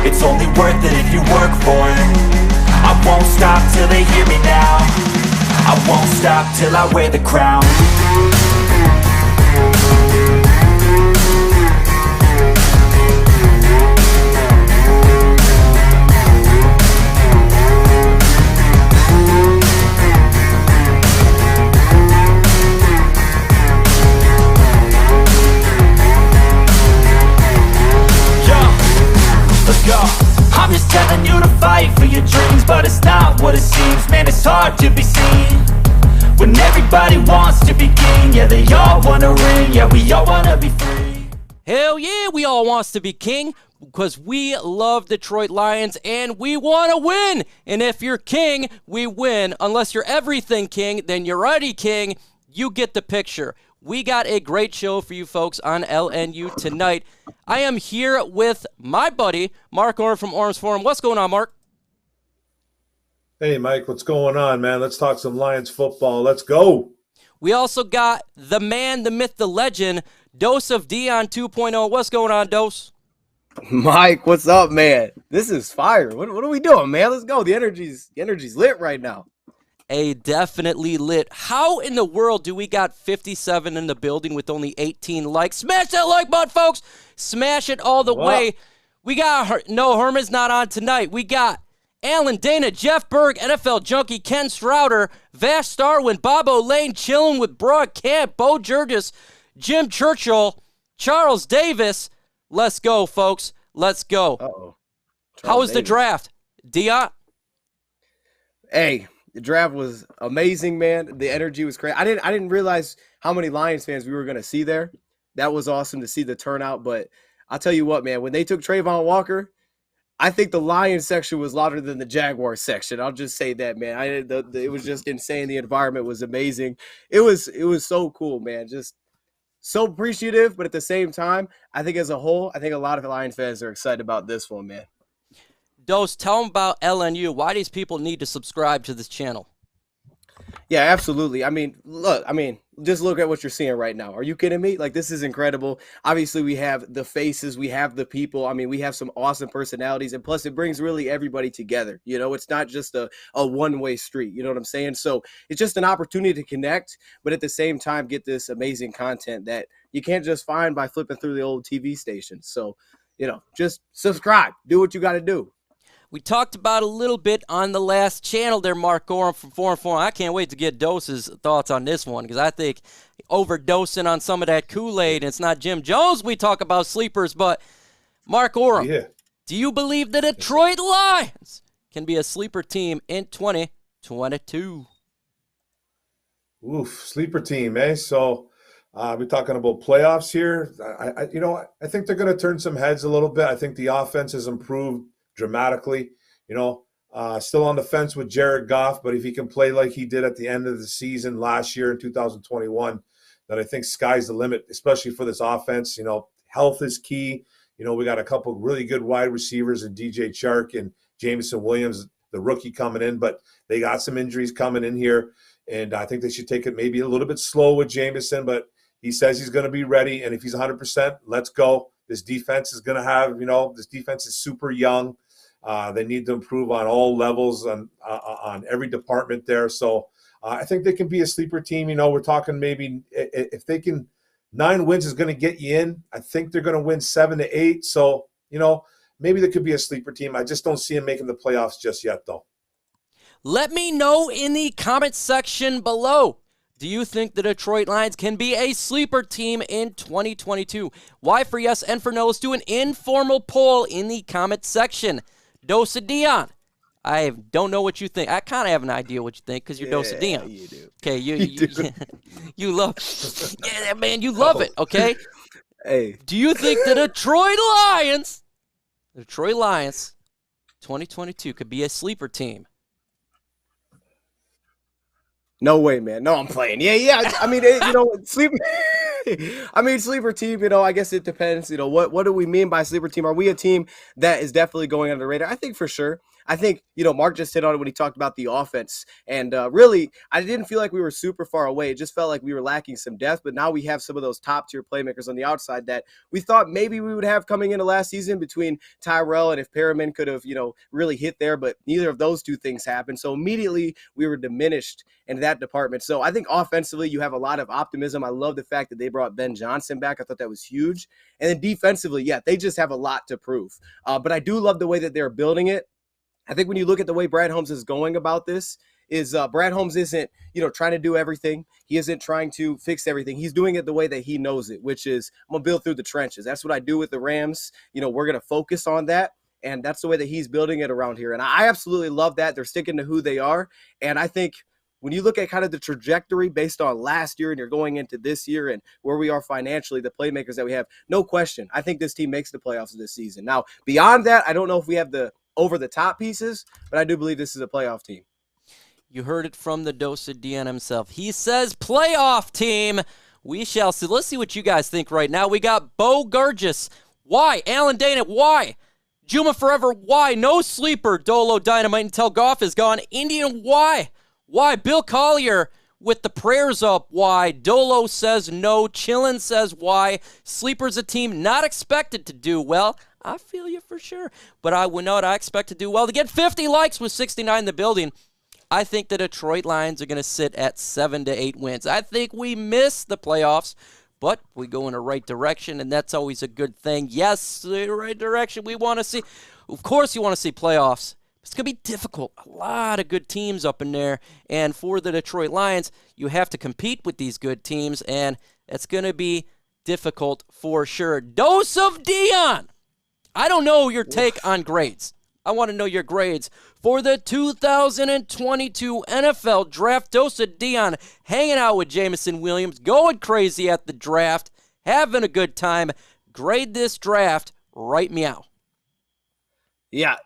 It's only worth it if you work for it. I won't stop till they hear me now. I won't stop till I wear the crown. I'm just telling you to fight for your dreams, but it's not what it seems. Man, it's hard to be seen when everybody wants to be king. Yeah, they all want a ring. Yeah, we all want to be free. Hell yeah, we all wants to be king because we love Detroit Lions and we want to win. And if you're king, we win. Unless you're everything king, then you're already king. You get the picture. We got a great show for you folks on LNU tonight. I am here with my buddy, Mark Orm from Orm's Forum. What's going on, Mark? Hey, Mike, what's going on, man? Let's talk some Lions football. Let's go. We also got the man, the myth, the legend, Dose of Dion 2.0. What's going on, Dose? Mike, what's up, man? This is fire. What are we doing, man? Let's go. The energy's lit right now. A definitely lit. How in the world do we got 57 in the building with only 18 likes? Smash that like button, folks. Smash it all the way. We got, no, Herman's not on tonight. We got Alan Dana, Jeff Berg, NFL Junkie, Ken Strouder, Vash Starwin, Bob O'Lane, chilling with Broad Camp, Bo Jurgis, Jim Churchill, Charles Davis. Let's go, folks. Let's go. Uh-oh. How was the draft? Dion? Hey. The draft was amazing, man. The energy was crazy. I didn't realize how many Lions fans we were going to see there. That was awesome to see the turnout. But I'll tell you what, man, when they took Trayvon Walker, I think the Lions section was louder than the Jaguars section. I'll just say that, man. It was just insane. The environment was amazing. It was so cool, man. Just so appreciative. But at the same time, I think as a whole, I think a lot of Lions fans are excited about this one, man. Dose, tell them about LNU. Why these people need to subscribe to this channel? Yeah, absolutely. Just look at what you're seeing right now. Are you kidding me? Like, this is incredible. Obviously, we have the faces. We have the people. I mean, we have some awesome personalities. And plus, it brings really everybody together. You know, it's not just a one-way street. You know what I'm saying? So it's just an opportunity to connect, but at the same time, get this amazing content that you can't just find by flipping through the old TV stations. So, you know, just subscribe. Do what you got to do. We talked about a little bit on the last channel there, Mark Gorham from Forum. I can't wait to get Dose's thoughts on this one because I think overdosing on some of that Kool-Aid, and it's not Jim Jones we talk about sleepers, but Mark Gorham, do you believe the Detroit Lions can be a sleeper team in 2022? Oof, sleeper team, eh? So we're talking about playoffs here. I think they're going to turn some heads a little bit. I think the offense has improved dramatically, still on the fence with Jared Goff, but if he can play like he did at the end of the season last year in 2021, then I think sky's the limit, especially for this offense. Health is key. We got a couple really good wide receivers in DJ Chark and Jameson Williams, the rookie coming in, but they got some injuries coming in here, and I think they should take it maybe a little bit slow with Jameson, but he says he's going to be ready, and if he's 100%, let's go. This defense is going to have, this defense is super young. They need to improve on all levels on every department there. So I think they can be a sleeper team. We're talking maybe if they can, 9 wins is going to get you in. I think they're going to win 7 to 8. So, maybe they could be a sleeper team. I just don't see them making the playoffs just yet, though. Let me know in the comment section below. Do you think the Detroit Lions can be a sleeper team in 2022? Why for yes and for no? Let's do an informal poll in the comment section. Dose of Dion. I don't know what you think. I kind of have an idea what you think because you're Dose of Dion. You do. Okay, you love man, you love it, okay? Hey. Do you think the Detroit Lions 2022 could be a sleeper team? No way, man. No, I'm playing. Yeah. I mean, sleeper. Sleeper team. I guess it depends. What do we mean by sleeper team? Are we a team that is definitely going under the radar? I think for sure. I think, Mark just hit on it when he talked about the offense. And really, I didn't feel like we were super far away. It just felt like we were lacking some depth. But now we have some of those top-tier playmakers on the outside that we thought maybe we would have coming into last season between Tyrell and if Perriman could have, really hit there. But neither of those two things happened. So immediately we were diminished in that department. So I think offensively, you have a lot of optimism. I love the fact that they brought Ben Johnson back. I thought that was huge. And then defensively, yeah, they just have a lot to prove. But I do love the way that they're building it. I think when you look at the way Brad Holmes is going about this, is Brad Holmes isn't, trying to do everything. He isn't trying to fix everything. He's doing it the way that he knows it, which is I'm going to build through the trenches. That's what I do with the Rams. We're going to focus on that. And that's the way that he's building it around here. And I absolutely love that. They're sticking to who they are. And I think when you look at kind of the trajectory based on last year and you're going into this year and where we are financially, the playmakers that we have, no question, I think this team makes the playoffs this season. Now, beyond that, I don't know if we have the over-the-top pieces, but I do believe this is a playoff team. You heard it from the Dose of Dion himself. He says playoff team. We shall see. Let's see what you guys think right now. We got Bo Gargis. Why? Alan Dana. Why? Juma Forever. Why? No sleeper. Dolo Dynamite until Goff is gone. Indian. Why? Why? Bill Collier with the prayers up. Why? Dolo says no. Chillin says why? Sleeper's a team not expected to do well. I feel you for sure. But I would not. I expect to do well. To get 50 likes with 69 in the building. I think the Detroit Lions are going to sit at 7 to 8 wins. I think we miss the playoffs, but we go in the right direction, and that's always a good thing. Yes, the right direction we want to see. Of course you want to see playoffs. It's going to be difficult. A lot of good teams up in there. And for the Detroit Lions, you have to compete with these good teams, and it's going to be difficult for sure. Dose of Dion. I don't know your take on grades. I want to know your grades for the 2022 NFL Draft. Dose of Dion hanging out with Jameson Williams, going crazy at the draft, having a good time. Grade this draft right meow. Yeah,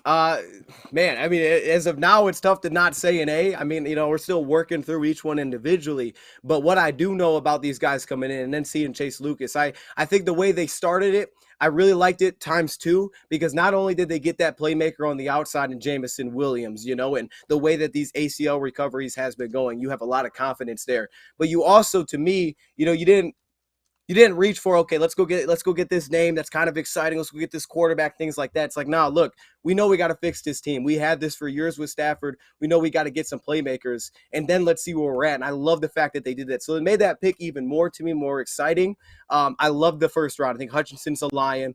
man, I mean, as of now, it's tough to not say an A. I mean, we're still working through each one individually. But what I do know about these guys coming in and then seeing Chase Lucas, I think the way they started it, I really liked it ×2 because not only did they get that playmaker on the outside in Jameson Williams, and the way that these ACL recoveries has been going, you have a lot of confidence there. But you also, to me, you didn't reach for, okay, let's go get this name that's kind of exciting. Let's go get this quarterback, things like that. It's like, nah, look, we know we got to fix this team. We had this for years with Stafford. We know we got to get some playmakers, and then let's see where we're at. And I love the fact that they did that. So it made that pick even more, to me, more exciting. I love the first round. I think Hutchinson's a Lion.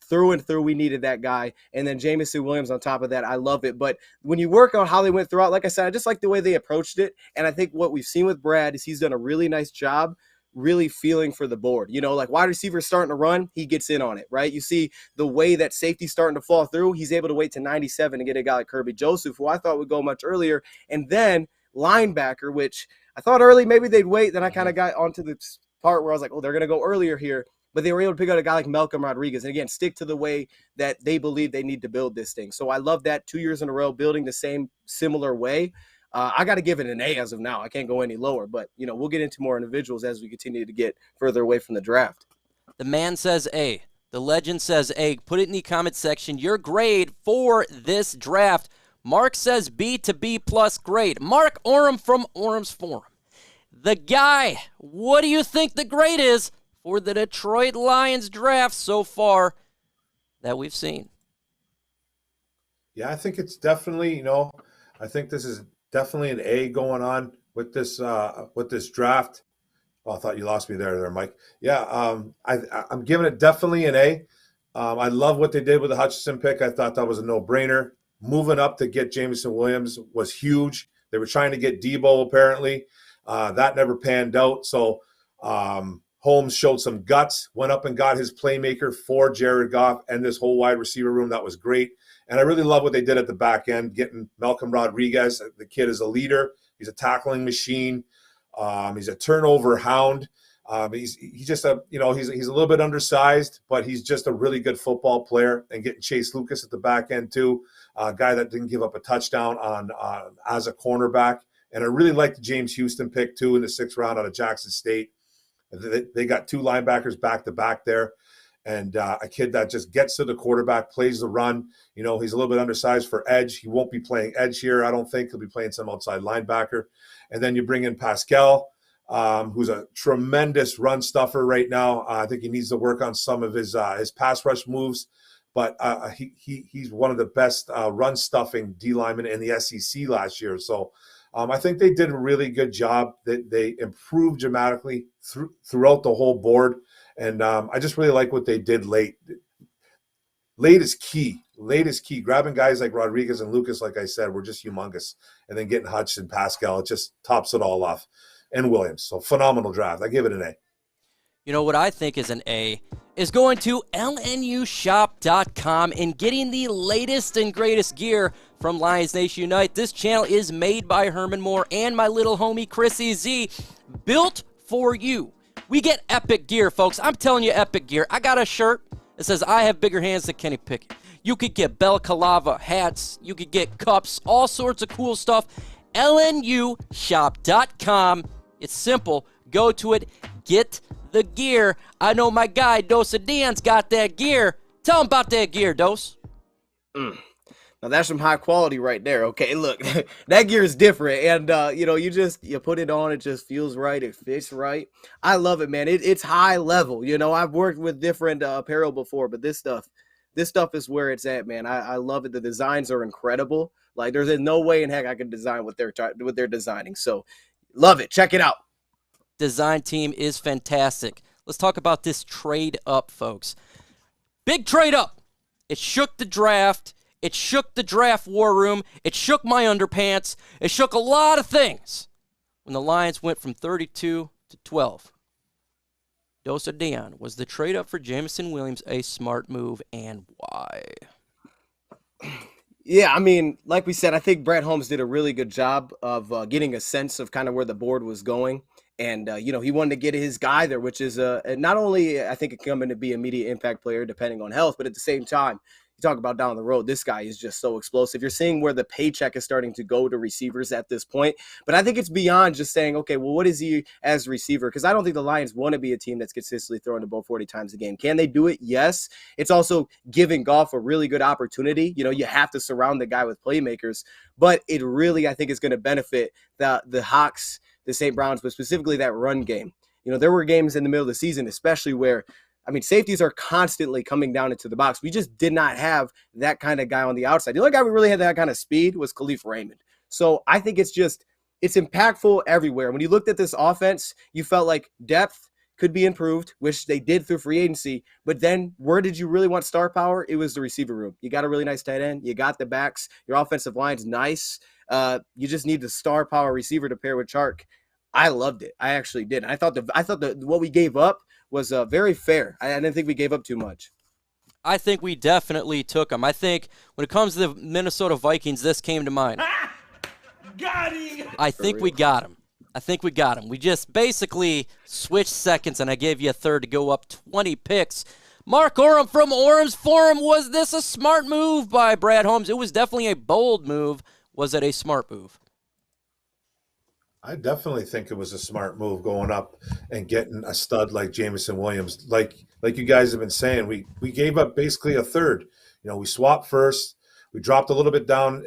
Through and through, we needed that guy. And then Jameson Williams on top of that, I love it. But when you work on how they went throughout, like I said, I just like the way they approached it. And I think what we've seen with Brad is he's done a really nice job really feeling for the board. Like wide receivers starting to run, he gets in on it, right? You see the way that safety's starting to fall through, he's able to wait to 97 and get a guy like Kirby Joseph, who I thought would go much earlier. And then linebacker, which I thought early maybe they'd wait. Then I kind of got onto the part where I was like, oh, they're going to go earlier here. But they were able to pick out a guy like Malcolm Rodriguez. And again, stick to the way that they believe they need to build this thing. So I love that 2 years in a row, building the same similar way. I got to give it an A as of now. I can't go any lower, but we'll get into more individuals as we continue to get further away from the draft. The man says A. The legend says A. Put it in the comment section. Your grade for this draft. Mark says B to B plus grade. Mark Orem from Orem's Forum. The guy, what do you think the grade is for the Detroit Lions draft so far that we've seen? Yeah, I think it's definitely, I think this is definitely an A going on with this draft. Oh, I thought you lost me there, Mike. Yeah, I'm giving it definitely an A. I love what they did with the Hutchinson pick. I thought that was a no-brainer. Moving up to get Jameson Williams was huge. They were trying to get Debo apparently. That never panned out. So Holmes showed some guts, went up and got his playmaker for Jared Goff and this whole wide receiver room. That was great. And I really love what they did at the back end, getting Malcolm Rodriguez. The kid is a leader. He's a tackling machine. He's a turnover hound. He's just he's a little bit undersized, but he's just a really good football player. And getting Chase Lucas at the back end too, a guy that didn't give up a touchdown on as a cornerback. And I really like the James Houston pick too in the 6th round out of Jackson State. They got 2 linebackers back to back there. and a kid that just gets to the quarterback, plays the run. You know, he's a little bit undersized for edge. He won't be playing edge here, I don't think. He'll be playing some outside linebacker. And then you bring in Pascal, who's a tremendous run stuffer right now. I think he needs to work on some of his pass rush moves, but he's one of the best run stuffing D linemen in the SEC last year. So I think they did a really good job. They improved dramatically throughout the whole board, and I just really like what they did late. Late is key. Late is key. Grabbing guys like Rodriguez and Lucas, like I said, were just humongous, and then getting Hutch and Pascal, it just tops it all off. And Williams. So phenomenal draft. I give it an A. You know what I think is an A is going to LNUshop.com and getting the latest and greatest gear from Lions Nation Unite. This channel is made by Herman Moore and my little homie Chrissy Z. Built for you. We get epic gear, folks. I'm telling you, epic gear. I got a shirt that says I have bigger hands than Kenny Pickett. You could get Bell Calava hats. You could get cups. All sorts of cool stuff. LNUshop.com. It's simple. Go to it. Get the gear. I know my guy, Dos Dian's got that gear. Tell him about that gear, Dos. Now, that's some high quality right there. Okay, look, that gear is different. And, you put it on. It just feels right. It fits right. I love it, man. It's high level. You know, I've worked with different apparel before, but this stuff is where it's at, man. I love it. The designs are incredible. Like, there's no way in heck I could design what they're designing. So, love it. Check it out. Design team is fantastic. Let's talk about this trade up, folks. Big trade up. It shook the draft. It shook the draft war room. It shook my underpants. It shook a lot of things when the Lions went from 32 to 12. Dos Dian, was the trade up for Jameson Williams a smart move, and why? Yeah, I mean, like we said, I think Brett Holmes did a really good job of getting a sense of kind of where the board was going. And, he wanted to get his guy there, which is not only, I think, coming to be an immediate impact player, depending on health, but at the same time, you talk about down the road, this guy is just so explosive. You're seeing where the paycheck is starting to go to receivers at this point. But I think it's beyond just saying, okay, well, what is he as a receiver? Because I don't think the Lions want to be a team that's consistently throwing the ball 40 times a game. Can they do it? Yes. It's also giving Goff a really good opportunity. You know, you have to surround the guy with playmakers. But it really, I think, is going to benefit the Hawks, the St. Browns, but specifically that run game. You know, there were games in the middle of the season, especially where, safeties are constantly coming down into the box. We just did not have that kind of guy on the outside. The only guy we really had that kind of speed was Khalif Raymond. So I think it's impactful everywhere. When you looked at this offense, you felt like depth could be improved, which they did through free agency. But then where did you really want star power? It was the receiver room. You got a really nice tight end. You got the backs. Your offensive line's nice. You just need the star power receiver to pair with Chark. I loved it. I actually did. I thought what we gave up was very fair. I didn't think we gave up too much. I think we definitely took him. I think when it comes to the Minnesota Vikings, this came to mind. Got him! I think we got him. We just basically switched seconds, and I gave you a third to go up 20 picks. Mark Oram from Orams Forum, was this a smart move by Brad Holmes? It was definitely a bold move. Was it a smart move? I definitely think it was a smart move going up and getting a stud like Jameson Williams. Like you guys have been saying, we gave up basically a third. You know, we swapped first. We dropped a little bit down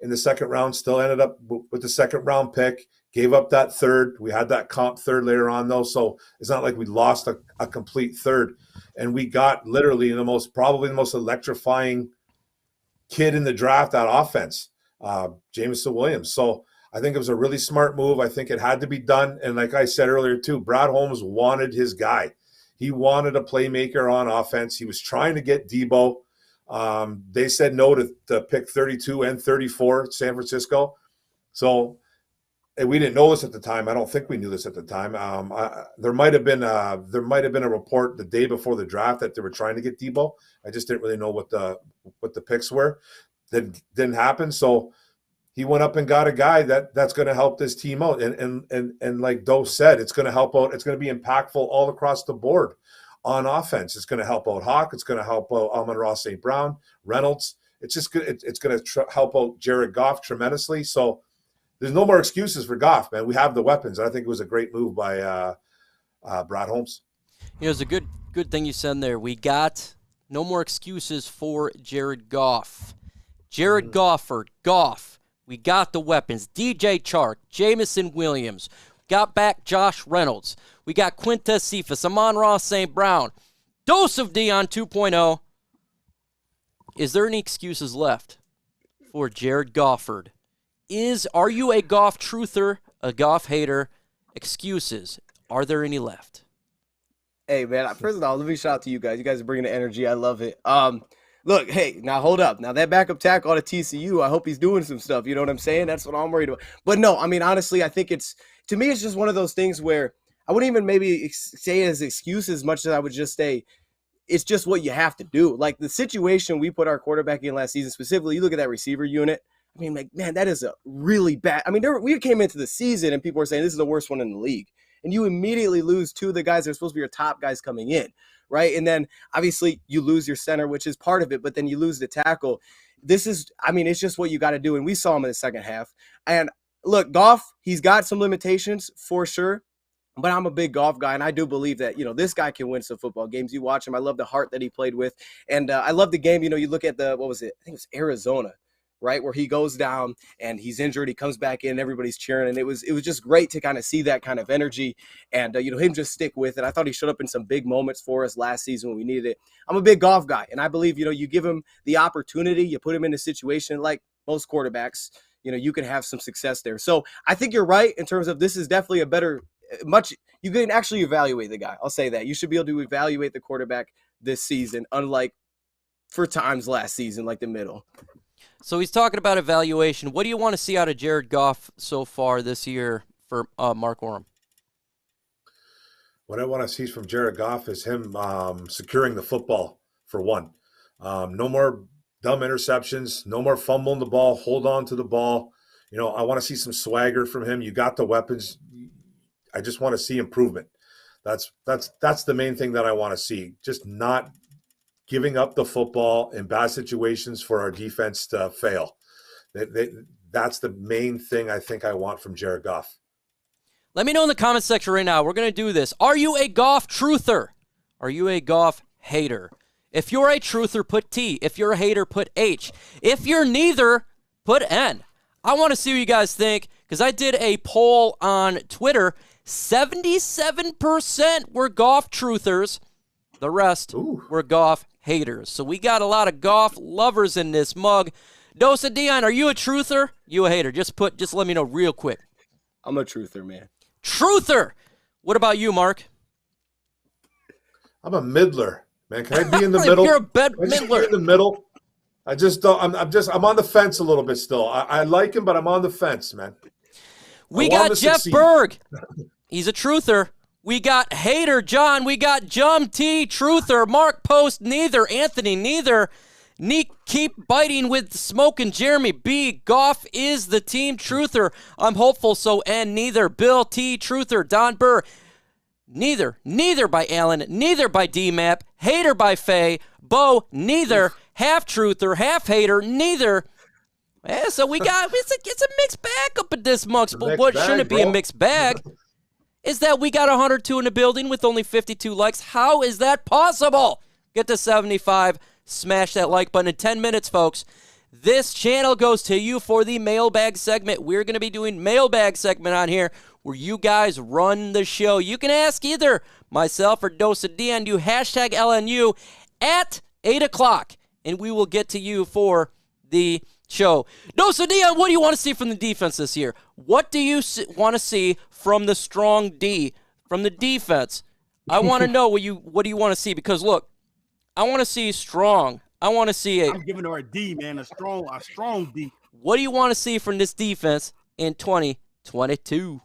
in the second round, still ended up with the second round pick, gave up that third. We had that comp third later on, though, so it's not like we lost a complete third. And we got literally probably the most electrifying kid in the draft, that offense, Jameson Williams. So I think it was a really smart move. I think it had to be done. And like I said earlier, too, Brad Holmes wanted his guy. He wanted a playmaker on offense. He was trying to get Debo. They said no to pick 32 and 34 San Francisco. So we didn't know this at the time. I don't think we knew this at the time. There might have been a report the day before the draft that they were trying to get Debo. I just didn't really know what the picks were. That didn't happen. So he went up and got a guy that's going to help this team out. And like Doe said, it's going to help out. It's going to be impactful all across the board on offense. It's going to help out Hawk. It's going to help out Amon-Ra St. Brown, Reynolds. It's just good. It's going to help out Jared Goff tremendously. So there's no more excuses for Goff, man. We have the weapons. I think it was a great move by Brad Holmes. It was a good Good thing you said there. We got no more excuses for Jared Goff. Jared Goff. We got the weapons. DJ Chark, Jameson Williams. Got back Josh Reynolds. We got Quintez Cephas, Amon-Ra St. Brown. Dose of Dion 2.0. Is there any excuses left for Jared Goffard? Are you a Goff truther, a Goff hater? Excuses. Are there any left? Hey, man, first of all, let me shout out to you guys. You guys are bringing the energy. I love it. Look, hey, now hold up. Now that backup tackle out of TCU, I hope he's doing some stuff. You know what I'm saying? That's what I'm worried about. But no, I mean, honestly, I think to me, it's just one of those things where I wouldn't even maybe say it as excuse as much as I would just say it's just what you have to do. Like the situation we put our quarterback in last season, specifically, you look at that receiver unit. I mean, like, man, that is a really bad. I mean, we came into the season and people were saying this is the worst one in the league. And you immediately lose two of the guys that are supposed to be your top guys coming in, right? And then obviously you lose your center, which is part of it, but then you lose the tackle. It's just what you got to do. And we saw him in the second half. And look, Goff, he's got some limitations for sure, but I'm a big Goff guy. And I do believe that, this guy can win some football games. You watch him. I love the heart that he played with. And I love the game. You look at what was it? I think it was Arizona, right, where he goes down and he's injured. He comes back in, everybody's cheering, and it was just great to kind of see that kind of energy and him just stick with it. I thought he showed up in some big moments for us last season when we needed it. I'm a big Goff guy, and I believe you give him the opportunity, you put him in a situation like most quarterbacks, you can have some success there. So I think you're right in terms of this is definitely a better you can actually evaluate the guy. I'll say that you should be able to evaluate the quarterback this season, unlike for times last season, like the middle. So he's talking about evaluation. What do you want to see out of Jared Goff so far this year for Mark Orem? What I want to see from Jared Goff is him securing the football, for one. No more dumb interceptions, no more fumbling the ball, hold on to the ball. I want to see some swagger from him. You got the weapons. I just want to see improvement. That's the main thing that I want to see. Just not giving up the football in bad situations for our defense to fail. That's the main thing I think I want from Jared Goff. Let me know in the comment section right now. We're going to do this. Are you a Goff truther? Are you a Goff hater? If you're a truther, put T. If you're a hater, put H. If you're neither, put N. I want to see what you guys think because I did a poll on Twitter. 77% were Goff truthers. The rest were Goff haters. So we got a lot of Goff lovers in this mug. Dose of Dion, are you a truther? You a hater? Just let me know real quick. I'm a truther, man. Truther. What about you, Mark? I'm a middler, man. Can I be in the middle? You're a middler. Be in the middle. I just don't. I'm on the fence a little bit still. I like him, but I'm on the fence, man. We got Jeff Berg. He's a truther. We got Hater John. We got Jum T, truther. Mark Post, neither. Anthony, neither. Neek, keep biting with Smoke and Jeremy B. Goff is the team truther. I'm hopeful, so and neither. Bill T, truther. Don Burr, neither. Neither by Allen. Neither by D-Map. Hater by Faye. Bo, neither. Half truther, half hater, neither. Yeah, so we got it's a mixed bag up at this month. But what shouldn't it be a mixed bag? Is that we got 102 in the building with only 52 likes. How is that possible? Get to 75. Smash that like button in 10 minutes, folks. This channel goes to you for the mailbag segment. We're going to be doing mailbag segment on here where you guys run the show. You can ask either myself or Dose of Dion. Do hashtag LNU at 8 o'clock, and we will get to you for the show. Dose of Dion, what do you want to see from the defense this year? What do you want to see from the strong D, from the defense? I want to know what do you want to see? Because, look, I want to see strong. I want to see I'm giving her a D, man, a strong D. What do you want to see from this defense in 2022?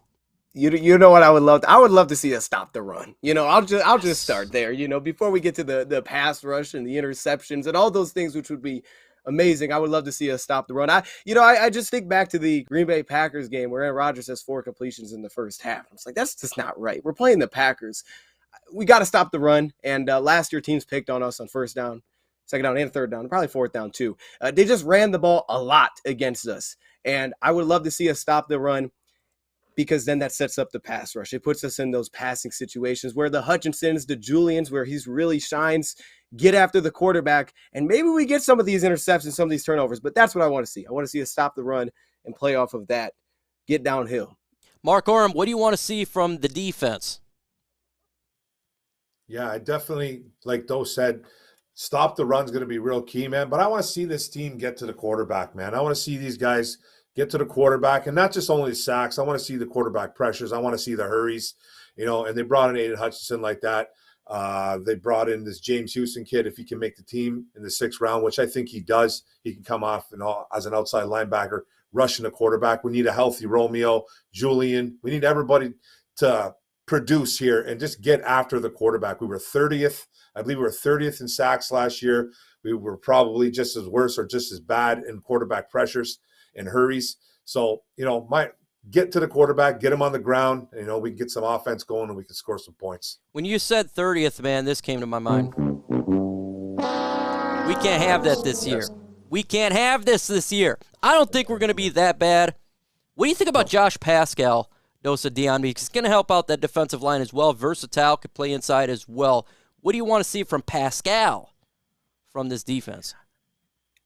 You know what I would love? I would love to see us stop the run. I'll just start there. Before we get to the pass rush and the interceptions and all those things, which would be amazing. I would love to see us stop the run. I just think back to the Green Bay Packers game where Aaron Rodgers has 4 completions in the first half. I was like, that's just not right. We're playing the Packers. We got to stop the run. And last year, teams picked on us on first down, second down, and third down, probably fourth down too. They just ran the ball a lot against us. And I would love to see us stop the run. because then that sets up the pass rush. It puts us in those passing situations where the Hutchinsons, the Julians, where he's really shines, get after the quarterback, and maybe we get some of these interceptions, some of these turnovers, but that's what I want to see. I want to see us stop the run and play off of that, get downhill. Mark Orem, what do you want to see from the defense? Yeah, I definitely, like Doe said, stop the run's going to be real key, man. But I want to see this team get to the quarterback, man. I want to see these guys get to the quarterback, and not just only sacks. I want to see the quarterback pressures. I want to see the hurries, and they brought in Aidan Hutchinson like that. They brought in this James Houston kid, if he can make the team in the 6th round, which I think he does. He can come off as an outside linebacker, rushing the quarterback. We need a healthy Romeo, Julian. We need everybody to produce here and just get after the quarterback. We were 30th. I believe we were 30th in sacks last year. We were probably just as worse or just as bad in quarterback pressures and hurries. So, get to the quarterback, get him on the ground, and, we can get some offense going and we can score some points. When you said 30th, man, this came to my mind. We can't have that this year. We can't have this year. I don't think we're going to be that bad. What do you think about Josh Pascal, Dosa Dion? Because he's going to help out that defensive line as well. Versatile, could play inside as well. What do you want to see from Pascal from this defense?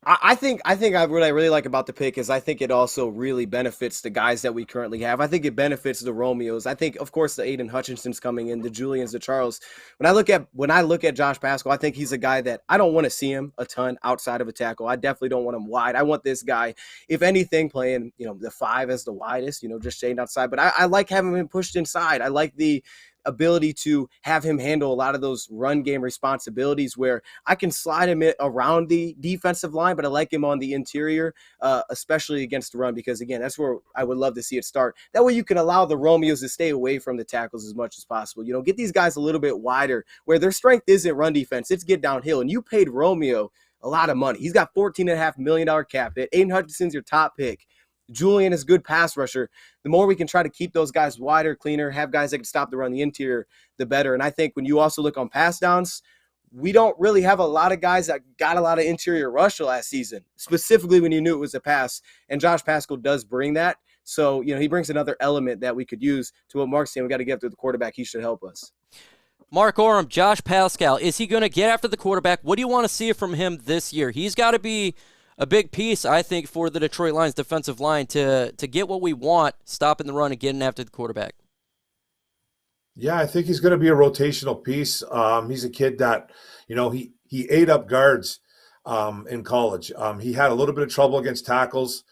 I think what I really like about the pick is I think it also really benefits the guys that we currently have. I think it benefits the Romeos. I think, of course, the Aidan Hutchinson's coming in, the Julians, the Charles. When I look at Josh Pascal, I think he's a guy that I don't want to see him a ton outside of a tackle. I definitely don't want him wide. I want this guy, if anything, playing the 5 as the widest, just staying outside. But I like having him pushed inside. I like the ability to have him handle a lot of those run game responsibilities where I can slide him around the defensive line, but I like him on the interior, especially against the run, because again, that's where I would love to see it start. That way you can allow the Romeos to stay away from the tackles as much as possible. Get these guys a little bit wider where their strength isn't run defense. It's get downhill. And you paid Romeo a lot of money. He's got $14.5 million cap hit. Aidan Hutchinson's your top pick. Julian is a good pass rusher. The more we can try to keep those guys wider, cleaner, have guys that can stop the run the interior, the better. And I think when you also look on pass downs, we don't really have a lot of guys that got a lot of interior rush last season, specifically when you knew it was a pass. And Josh Pascal does bring that. So, he brings another element that we could use to what Mark's saying. We got to get after the quarterback. He should help us. Mark Orem, Josh Pascal, is he going to get after the quarterback? What do you want to see from him this year? He's got to be a big piece, I think, for the Detroit Lions defensive line to get what we want, stopping the run and getting after the quarterback. Yeah, I think he's going to be a rotational piece. He's a kid that, he ate up guards in college. He had a little bit of trouble against tackles.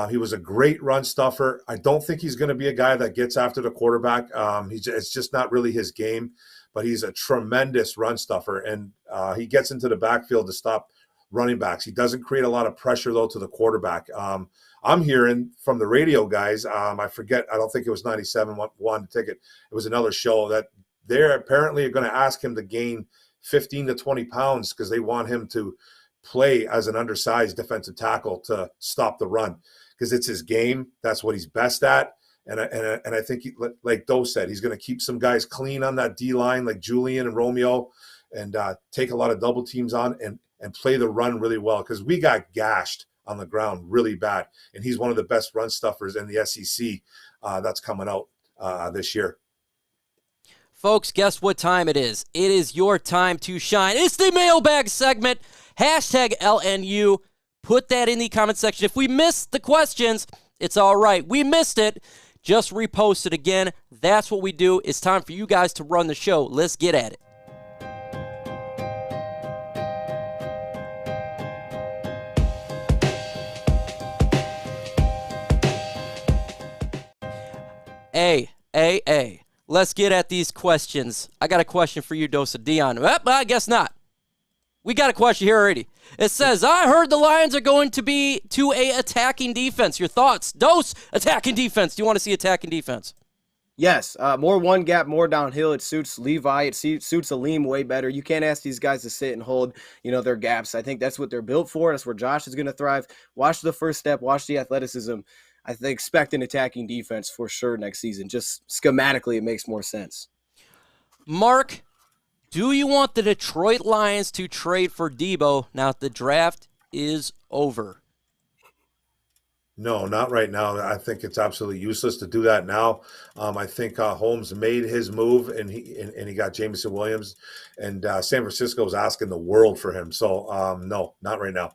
He was a great run stuffer. I don't think he's going to be a guy that gets after the quarterback. It's just not really his game, but he's a tremendous run stuffer, and he gets into the backfield to stop running backs. He doesn't create a lot of pressure, though, to the quarterback. I'm hearing from the radio guys, I forget, I don't think it was 97 won the ticket. It was another show that they're apparently going to ask him to gain 15 to 20 pounds because they want him to play as an undersized defensive tackle to stop the run because it's his game. That's what he's best at. And I think, like Doe said, he's going to keep some guys clean on that D-line like Julian and Romeo and take a lot of double teams on and play the run really well because we got gashed on the ground really bad. And he's one of the best run stuffers in the SEC that's coming out this year. Folks, guess what time it is? It is your time to shine. It's the mailbag segment. Hashtag LNU. Put that in the comment section. If we missed the questions, it's all right. We missed it. Just repost it again. That's what we do. It's time for you guys to run the show. Let's get at it. Hey. Let's get at these questions. I got a question for you, Dosa Dion. I guess not. We got a question here already. It says, I heard the Lions are going to be to a attacking defense. Your thoughts? Dose, attacking defense. Do you want to see attacking defense? Yes. More one gap, more downhill. It suits Levi. It suits Aleem way better. You can't ask these guys to sit and hold, their gaps. I think that's what they're built for. That's where Josh is going to thrive. Watch the first step. Watch the athleticism. I think expect an attacking defense for sure next season. Just schematically, it makes more sense. Mark, do you want the Detroit Lions to trade for Debo now that the draft is over? No, not right now. I think it's absolutely useless to do that now. I think Holmes made his move, and he got Jameson Williams, and San Francisco is asking the world for him. So no, not right now.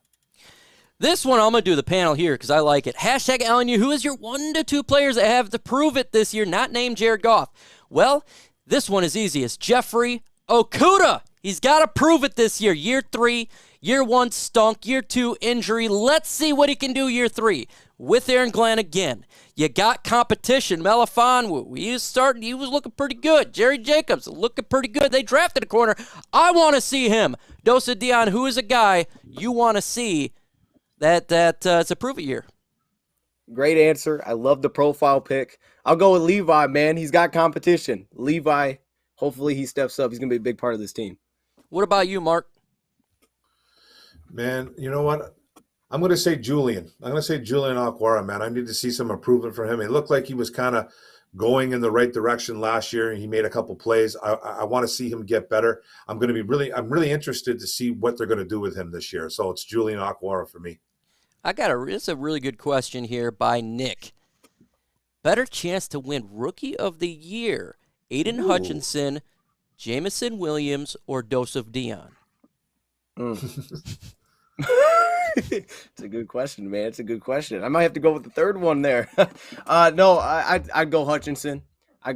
This one, I'm going to do the panel here because I like it. Hashtag LNU, who is your 1 to 2 players that have to prove it this year, not named Jared Goff? Well, this one is easy. It's Jeffrey Okudah. He's got to prove it this year. Year 3, year 1 stunk, year 2 injury. Let's see what he can do year 3 with Aaron Glenn again. You got competition. Melifonwu, he was looking pretty good. Jerry Jacobs looking pretty good. They drafted a corner. I want to see him. Dosa Dion, who is a guy you want to see that it's a prove it year. Great answer. I love the profile pick. I'll go with Levi, man. He's got competition. Levi, hopefully he steps up. He's going to be a big part of this team. What about you, Mark? Man, you know what? I'm going to say Julian. I'm going to say Julian Aquara, man. I need to see some improvement from him. It looked like he was kind of going in the right direction last year, and he made a couple plays. I want to see him get better. I'm really interested to see what they're going to do with him this year. So it's Julian Aquara for me. It's a really good question here by Nick. Better chance to win Rookie of the Year, Aidan Hutchinson, Jameson Williams, or Joseph Dion? It's a good question, man. It's a good question. I might have to go with the third one there. No, I'd go Hutchinson. I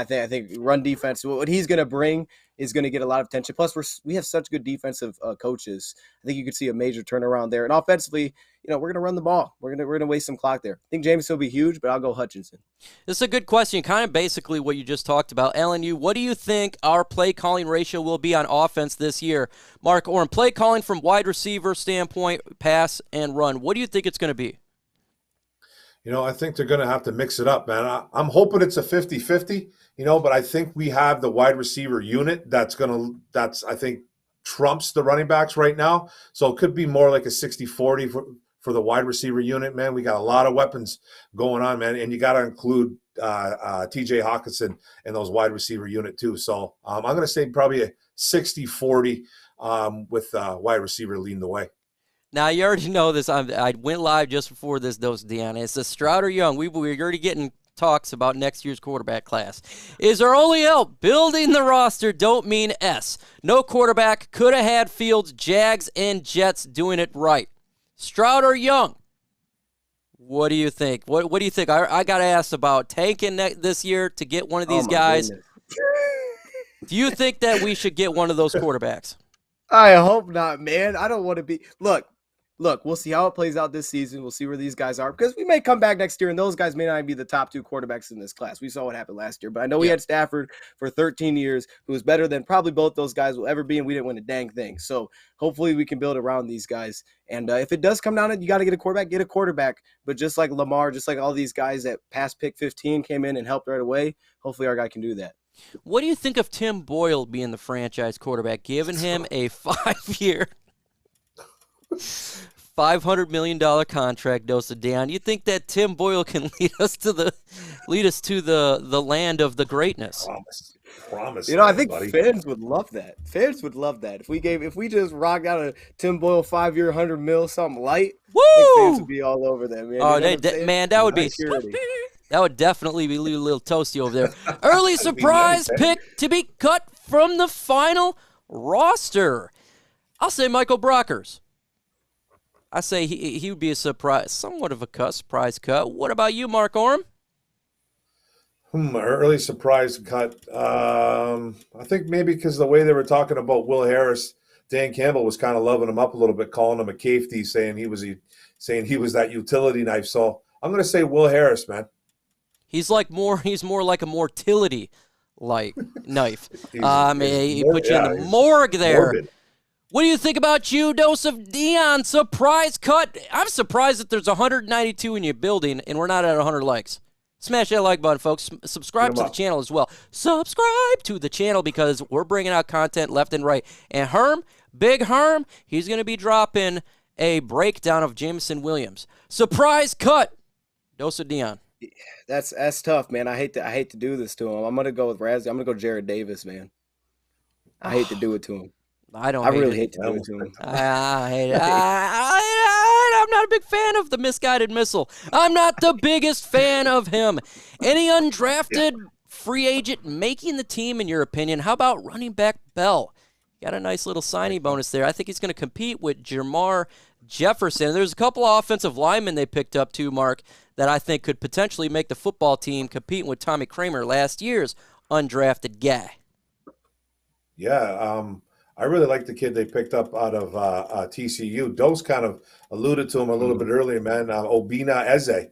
think run defense, what he's going to bring is going to get a lot of attention. Plus, we have such good defensive coaches. I think you could see a major turnaround there. And offensively, we're going to run the ball. We're going to waste some clock there. I think Jameson will be huge, but I'll go Hutchinson. This is a good question. Kind of basically what you just talked about. LNU, what do you think our play calling ratio will be on offense this year? Mark Oren, play calling from wide receiver standpoint, pass and run. What do you think it's going to be? I think they're going to have to mix it up, man. I'm hoping it's a 50-50, but I think we have the wide receiver unit that's I think, trumps the running backs right now. So it could be more like a 60-40 for the wide receiver unit, man. We got a lot of weapons going on, man. And you got to include TJ Hawkinson in those wide receiver unit too. So I'm going to say probably a 60-40 with wide receiver leading the way. Now, you already know this. I went live just before this dose, Deanna. It's the Stroud or Young. We're already getting talks about next year's quarterback class. Is our only help building the roster don't mean S. No quarterback. Could have had Fields, Jags, and Jets doing it right. Stroud or Young? What do you think? What do you think? I got asked about tanking this year to get one of these guys. Do you think that we should get one of those quarterbacks? I hope not, man. I don't want to be – Look, we'll see how it plays out this season. We'll see where these guys are because we may come back next year and those guys may not even be the top 2 quarterbacks in this class. We saw what happened last year, but I know we had Stafford for 13 years who was better than probably both those guys will ever be, and we didn't win a dang thing. So hopefully we can build around these guys. And if it does come down to it, you got to get a quarterback. But just like Lamar, just like all these guys that past pick 15 came in and helped right away, hopefully our guy can do that. What do you think of Tim Boyle being the franchise quarterback, giving him a 5-year $500 million contract, Dosa Dan? You think that Tim Boyle can lead us to the land of the greatness? Promise. I think fans would love that. If we just rocked out a Tim Boyle 5-year $100 million something light, woo! I think fans would be all over that, man. Oh, that would be that would definitely be a little toasty over there. Early surprise pick to be cut from the final roster. I'll say Michael Brockers. I say he would be a surprise, somewhat of a surprise cut. What about you, Mark Orm? Early surprise cut. I think maybe because the way they were talking about Will Harris, Dan Campbell was kind of loving him up a little bit, calling him a cafety, saying he was that utility knife. So I'm going to say Will Harris, man. He's more like a mortality like knife. He put you in the morgue there. Morbid. What do you think about you, Joseph Dion? Surprise cut. I'm surprised that there's 192 in your building and we're not at 100 likes. Smash that like button, folks. Subscribe to the channel as well. Subscribe to the channel because we're bringing out content left and right. And Big Herm, he's going to be dropping a breakdown of Jameson Williams. Surprise cut. Joseph Dion. That's tough, man. I hate to do this to him. I'm gonna go with Razzie. I'm gonna go Jared Davis, man. I hate to do it to him. I really hate to do it to him. I hate it. I'm not not a big fan of the misguided missile. I'm not the biggest fan of him. Any undrafted free agent making the team, in your opinion? How about running back Bell? Got a nice little signing bonus there. I think he's going to compete with Jamar Jefferson. There's a couple of offensive linemen they picked up too, Mark, that I think could potentially make the football team, competing with Tommy Kramer, last year's undrafted guy. Yeah, I really like the kid they picked up out of TCU. Dose kind of alluded to him a little bit earlier, man. Obina Eze.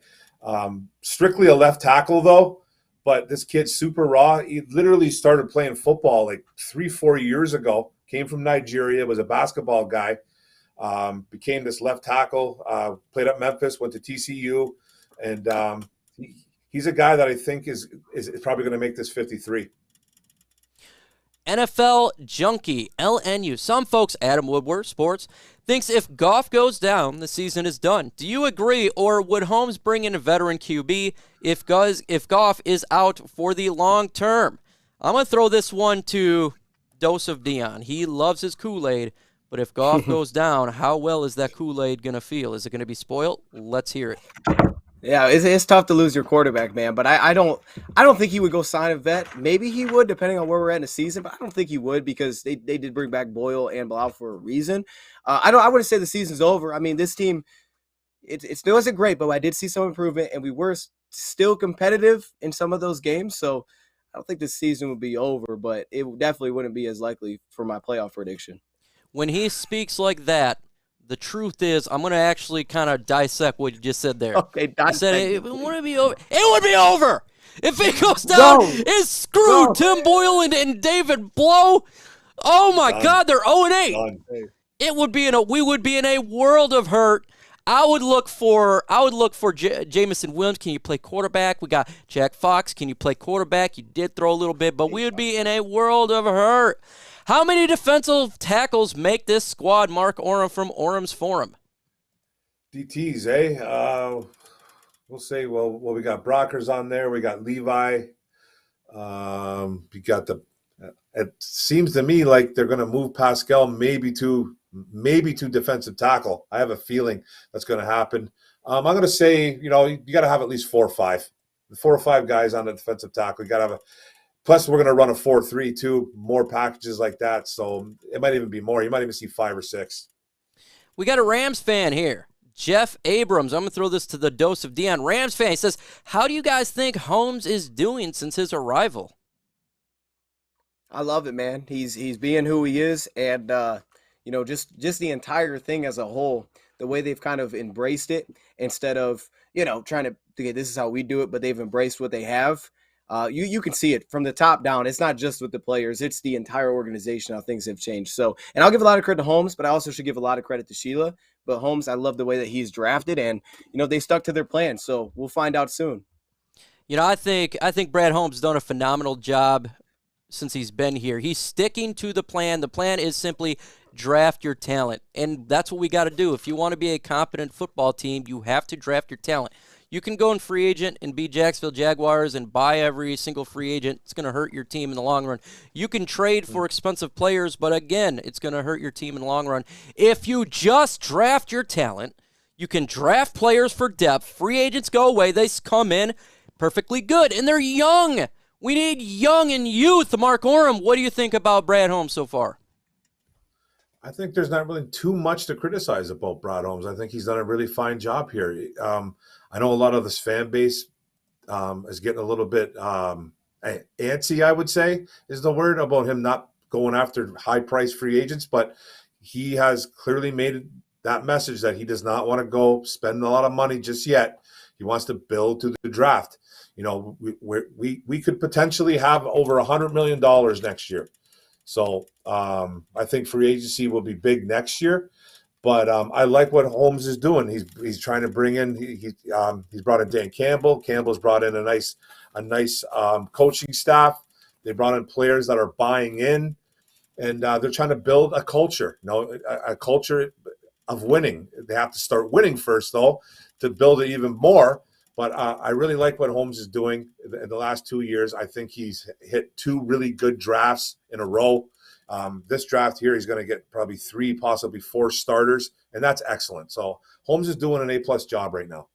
Strictly a left tackle, though, but this kid's super raw. He literally started playing football like 3-4 years ago. Came from Nigeria, was a basketball guy, became this left tackle, played at Memphis, went to TCU, and he's a guy that I think is probably going to make this 53. NFL Junkie, LNU. Some folks, Adam Woodward, Sports, thinks if Goff goes down, the season is done. Do you agree, or would Holmes bring in a veteran QB if Goff is out for the long term? I'm going to throw this one to Dose of Dion. He loves his Kool-Aid, but if Goff goes down, how well is that Kool-Aid going to feel? Is it going to be spoiled? Let's hear it. Yeah, it's tough to lose your quarterback, man. But I don't think he would go sign a vet. Maybe he would, depending on where we're at in the season. But I don't think he would, because they did bring back Boyle and Blau for a reason. I wouldn't say the season's over. I mean, this team, it still isn't great, but I did see some improvement, and we were still competitive in some of those games. So I don't think the season would be over, but it definitely wouldn't be as likely for my playoff prediction. When he speaks like that, the truth is, I'm going to actually kind of dissect what you just said there. Okay, I said it wouldn't be over. It would be over. If it goes down, it's screwed. Tim Boyle and David Blow. Oh my God, they're 0-8. It would be we would be in a world of hurt. I would look for Jameson Williams. Can you play quarterback? We got Jack Fox. Can you play quarterback? You did throw a little bit, but we would be in a world of hurt. How many defensive tackles make this squad, Mark Oram from Orams Forum? DTs, eh? We'll say, well, we got Brockers on there. We got Levi. We got it seems to me like they're going to move Pascal maybe to defensive tackle. I have a feeling that's going to happen. I'm going to say, you got to have at least 4 or 5. 4 or 5 guys on the defensive tackle. You got to have plus, we're going to run a 4-3 too, more packages like that. So it might even be more. You might even see 5 or 6. We got a Rams fan here, Jeff Abrams. I'm going to throw this to the Dose of Dion. Rams fan. He says, how do you guys think Holmes is doing since his arrival? I love it, man. He's being who he is, and just the entire thing as a whole, the way they've kind of embraced it instead of trying to okay, this is how we do it, but they've embraced what they have. You can see it from the top down. It's not just with the players. It's the entire organization, how things have changed. So, and I'll give a lot of credit to Holmes, but I also should give a lot of credit to Sheila. But Holmes, I love the way that he's drafted, and, they stuck to their plan. So we'll find out soon. I think Brad Holmes done a phenomenal job since he's been here. He's sticking to the plan. The plan is simply draft your talent, and that's what we got to do. If you want to be a competent football team, you have to draft your talent. You can go in free agent and be Jacksonville Jaguars and buy every single free agent. It's going to hurt your team in the long run. You can trade for expensive players, but again, it's going to hurt your team in the long run. If you just draft your talent, you can draft players for depth. Free agents go away. They come in perfectly good, and they're young. We need young and youth. Mark Oram, what do you think about Brad Holmes so far? I think there's not really too much to criticize about Brad Holmes. I think he's done a really fine job here. I know a lot of this fan base is getting a little bit antsy, I would say, is the word, about him not going after high-priced free agents, but he has clearly made that message that he does not want to go spend a lot of money just yet. He wants to build to the draft. We could potentially have over $100 million next year. So I think free agency will be big next year. But I like what Holmes is doing. He's trying to bring in. He's brought in Dan Campbell. Campbell's brought in a nice coaching staff. They brought in players that are buying in, and they're trying to build a culture. A culture of winning. They have to start winning first, though, to build it even more. But I really like what Holmes is doing in the last 2 years. I think he's hit 2 really good drafts in a row. This draft here, he's going to get probably 3, possibly 4 starters, and that's excellent. So Holmes is doing an A+ job right now.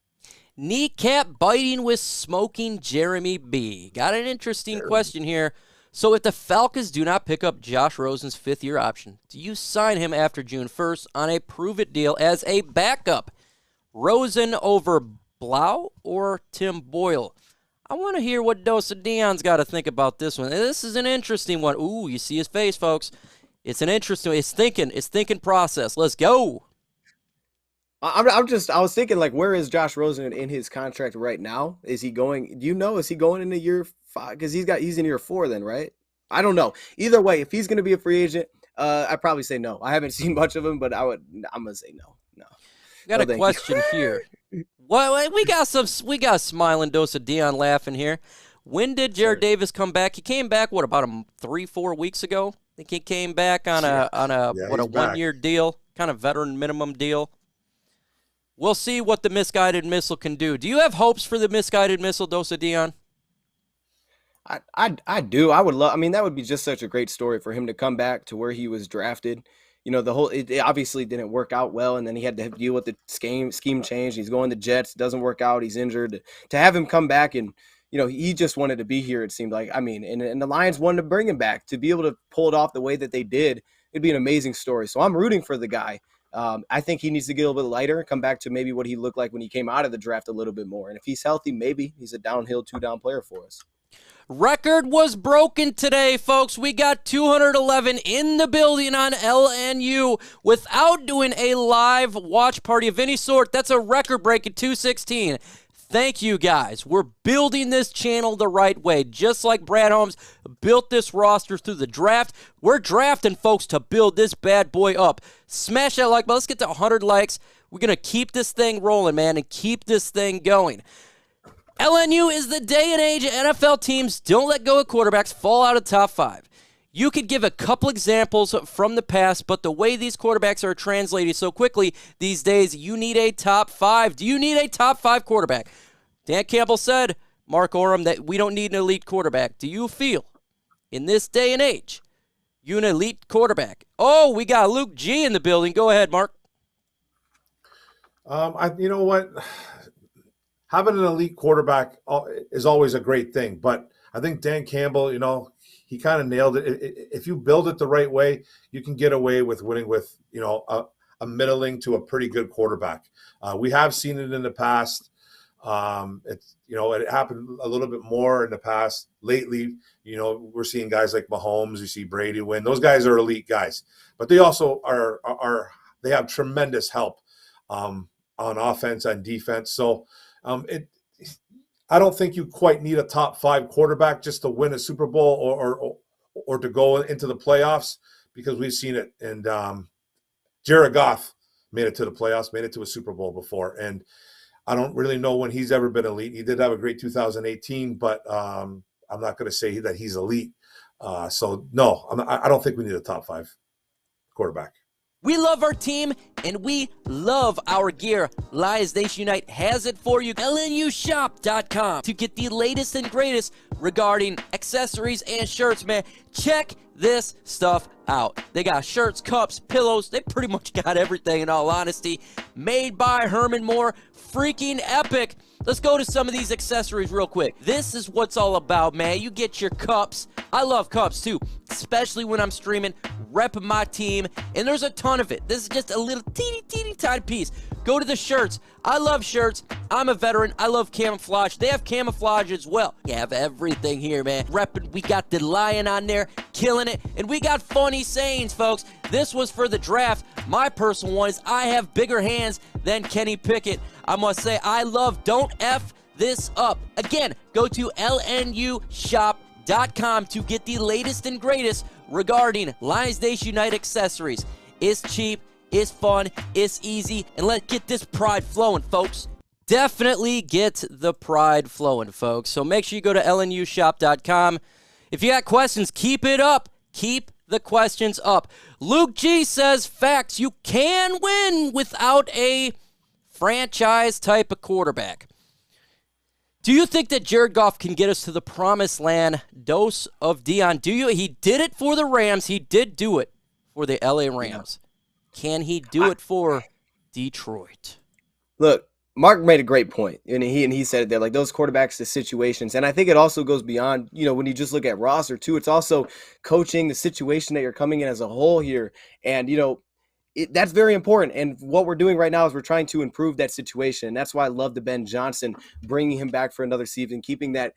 Kneecap biting with smoking Jeremy B. Got an interesting question here. So if the Falcons do not pick up Josh Rosen's 5th-year option, do you sign him after June 1st on a prove-it deal as a backup? Rosen over Blau or Tim Boyle? I want to hear what Dosa Dion's got to think about this one. This is an interesting one. Ooh, you see his face, folks. It's an interesting, it's thinking process. Let's go. I was thinking, like, where is Josh Rosen in his contract right now? Is he going, do you know, is he going into year 5? Because he's in year 4 then, right? I don't know. Either way, if he's going to be a free agent, I'd probably say no. I haven't seen much of him, but I'm going to say no. Got a question here. Well, we got smiling Dosa Dion laughing here. When did Jared Davis come back? He came back about 3-4 weeks ago. I think he came back on a 1-year deal, kind of veteran minimum deal. We'll see what the misguided missile can do. Do you have hopes for the misguided missile, Dosa Dion? I do. I would love. I mean, that would be just such a great story for him to come back to where he was drafted. You know, it obviously didn't work out well, and then he had to deal with the scheme change. He's going to Jets, doesn't work out, he's injured. To have him come back and, you know, he just wanted to be here, it seemed like. I mean, and the Lions wanted to bring him back. To be able to pull it off the way that they did, it'd be an amazing story. So I'm rooting for the guy. I think he needs to get a little bit lighter, come back to maybe what he looked like when he came out of the draft a little bit more. And if he's healthy, maybe he's a downhill, 2-down player for us. Record was broken today, folks. We got 211 in the building on LNU without doing a live watch party of any sort. That's a record break at 216. Thank you, guys. We're building this channel the right way. Just like Brad Holmes built this roster through the draft, we're drafting folks to build this bad boy up. Smash that like button. Let's get to 100 likes. We're going to keep this thing rolling, man, and keep this thing going. LNU is the day and age NFL teams don't let go of quarterbacks, fall out of top 5. You could give a couple examples from the past, but the way these quarterbacks are translated so quickly these days, you need a top 5. Do you need a top 5 quarterback? Dan Campbell said, Mark Oram, that we don't need an elite quarterback. Do you feel, in this day and age, you an elite quarterback? Oh, we got Luke G in the building. Go ahead, Mark. You know what? Having an elite quarterback is always a great thing, but I think Dan Campbell, you know, he kind of nailed it. If you build it the right way, you can get away with winning with, you know, a middling to a pretty good quarterback. We have seen it in the past. It happened a little bit more in the past. Lately, you know, we're seeing guys like Mahomes. We see Brady win. Those guys are elite guys, but they also they have tremendous help on offense and defense. So I don't think you quite need a top 5 quarterback just to win a Super Bowl or to go into the playoffs, because we've seen it. And Jared Goff made it to the playoffs, made it to a Super Bowl before. And I don't really know when he's ever been elite. He did have a great 2018, but I'm not going to say that he's elite. So no, I don't think we need a top 5 quarterback. We love our team, and we love our gear. Lions Nation Unite has it for you. LNUshop.com to get the latest and greatest regarding accessories and shirts, man. Check this stuff out. They got shirts, cups, pillows. They pretty much got everything, in all honesty. Made by Herman Moore. Freaking epic. Let's go to some of these accessories real quick. This is what's all about, man. You get your cups. I love cups, too, especially when I'm streaming, repping my team, and there's a ton of it. This is just a little teeny tiny piece. Go to the shirts. I love shirts. I'm a veteran. I love camouflage. They have camouflage as well. You have everything here, man. Repping. We got the lion on there, killing it, and we got funny sayings, folks. This was for the draft. My personal one is, I have bigger hands than Kenny Pickett. I must say, I love Don't F This Up. Again, go to LNUshop.com to get the latest and greatest regarding Lions Nation Unite accessories. It's cheap, it's fun, it's easy, and let's get this pride flowing, folks. Definitely get the pride flowing, folks. So make sure you go to LNUshop.com. If you got questions, keep it up. Keep the questions up. Luke G says, facts, you can win without a franchise type of quarterback. Do you think that Jared Goff can get us to the promised land? Dose of Dion. Do you? He did it for the Rams. He did do it for the LA Rams. Can he do it for Detroit? Look, Mark made a great point, and he said it there, like those quarterbacks, the situations, and I think it also goes beyond, when you just look at roster too, it's also coaching, the situation that you're coming in as a whole here, and that's very important. And what we're doing right now is we're trying to improve that situation. And that's why I love the Ben Johnson, bringing him back for another season, keeping that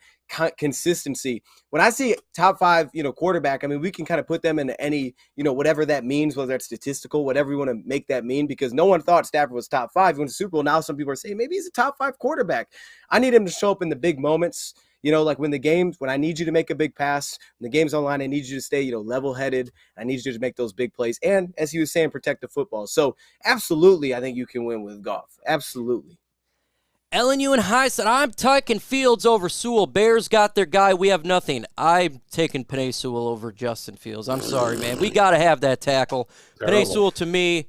consistency. When I see top 5, quarterback, I mean, we can kind of put them into any, whatever that means, whether that's statistical, whatever we want to make that mean, because no one thought Stafford was top 5. He went to the Super Bowl. Now some people are saying maybe he's a top 5 quarterback. I need him to show up in the big moments. Like when I need you to make a big pass, when the game's online, I need you to stay, level-headed. I need you to make those big plays. And as he was saying, protect the football. So absolutely, I think you can win with Goff. Absolutely. LNU and High said, I'm taking Fields over Sewell. Bears got their guy. We have nothing. I'm taking Penei Sewell over Justin Fields. I'm sorry, man. We got to have that tackle. Penei Sewell, to me,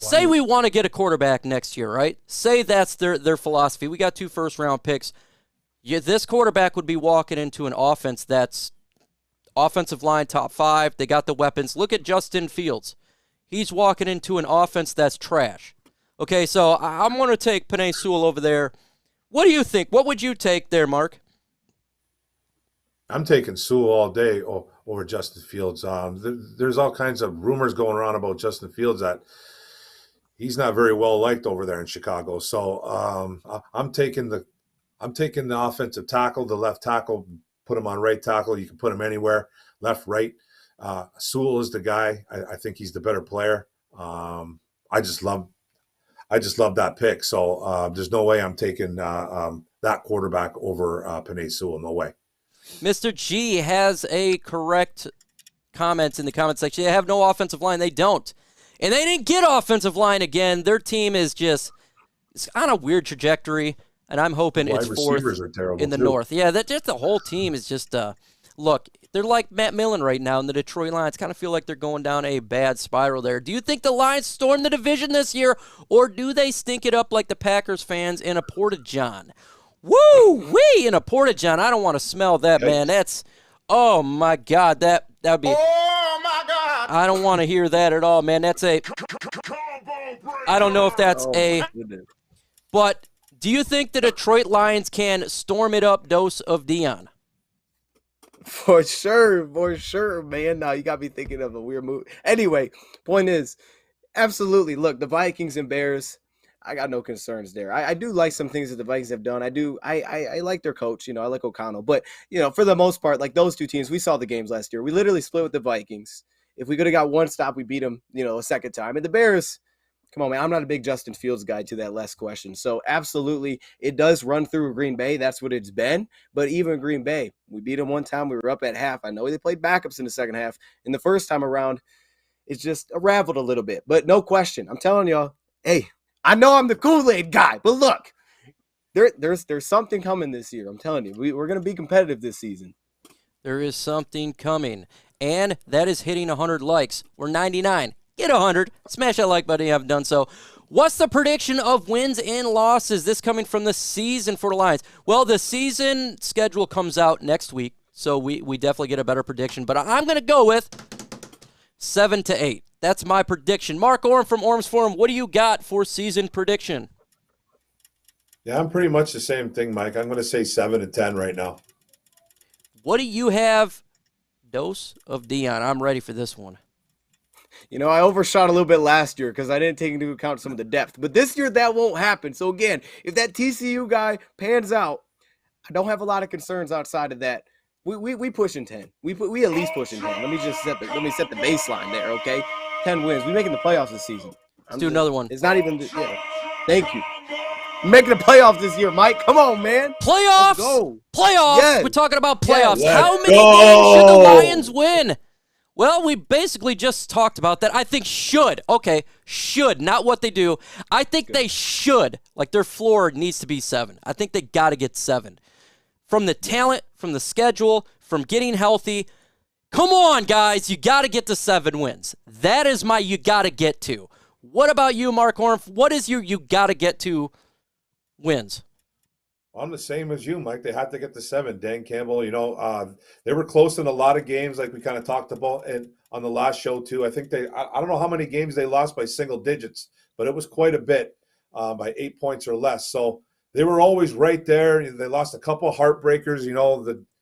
say we want to get a quarterback next year, right? Say that's their philosophy. We got 2 first-round picks. This quarterback would be walking into an offense that's offensive line top 5. They got the weapons. Look at Justin Fields. He's walking into an offense that's trash. Okay, so I'm going to take Penei Sewell over there. What do you think? What would you take there, Mark? I'm taking Sewell all day over Justin Fields. There's all kinds of rumors going around about Justin Fields that he's not very well liked over there in Chicago. So I'm taking the offensive tackle, the left tackle, put him on right tackle. You can put him anywhere, left, right. Sewell is the guy. I think he's the better player. I just love that pick. So there's no way I'm taking that quarterback over Penei Sewell. No way. Mr. G has a correct comment in the comment section. They have no offensive line. They don't. And they didn't get offensive line again. Their team is it's on a weird trajectory, and I'm hoping it's fourth in the North. Yeah, just the whole team is just look, they're like Matt Millen right now in the Detroit Lions. Kind of feel like they're going down a bad spiral there. Do you think the Lions storm the division this year, or do they stink it up like the Packers fans in a Porta-John? Woo-wee in a Porta-John. I don't want to smell that, man. That's, oh, my God. That would be. Oh, my God. I don't want to hear that at all, man. That's a. I don't know if that's But do you think the Detroit Lions can storm it up, Dose of Dion? For sure, man. No, you got me thinking of a weird move. Anyway, point is, absolutely. Look, the Vikings and Bears, I got no concerns there. I do like some things that the Vikings have done. I like their coach. I like O'Connell. But, for the most part, like those two teams, we saw the games last year. We literally split with the Vikings. If we could have got one stop, we beat them, a second time. And the Bears, come on, man. I'm not a big Justin Fields guy, to that last question. So, absolutely, it does run through Green Bay. That's what it's been. But even Green Bay, we beat them one time. We were up at half. I know they played backups in the second half. And the first time around, it's just unraveled a little bit. But no question. I'm telling y'all, hey, I know I'm the Kool-Aid guy. But look, there's something coming this year. I'm telling you. We're going to be competitive this season. There is something coming. And that is hitting 100 likes. We're 99. Get 100. Smash that like button if you haven't done so. What's the prediction of wins and losses? This coming from the season for the Lions. Well, the season schedule comes out next week, so we definitely get a better prediction. But I'm going to go with 7-8. That's my prediction. Mark Orm from Orm's Forum, what do you got for season prediction? Yeah, I'm pretty much the same thing, Mike. I'm going to say 7-10 right now. What do you have, Dose of Dion? I'm ready for this one. I overshot a little bit last year because I didn't take into account some of the depth. But this year, that won't happen. So, again, if that TCU guy pans out, I don't have a lot of concerns outside of that. We pushing 10. We at least pushing 10. Let me set the baseline there, okay? 10 wins. We making the playoffs this season. Let's do another one. It's not even Thank you. We're making the playoffs this year, Mike. Come on, man. Playoffs. Let's go. Playoffs. Yes. We're talking about playoffs. Yes. How many games should the Lions win? Well, we basically just talked about that. I think should. Okay, should, not what they do. I think they should. Like, their floor needs to be 7. I think they got to get 7. From the talent, from the schedule, from getting healthy. Come on, guys. You got to get to 7 wins. That is my you got to get to. What about you, Mark Orm? What is your you got to get to wins? I'm the same as you, Mike. They had to get to 7. Dan Campbell, they were close in a lot of games, like we kind of talked about and on the last show too. I think I don't know how many games they lost by single digits, but it was quite a bit, by 8 points or less. So they were always right there. They lost a couple of heartbreakers.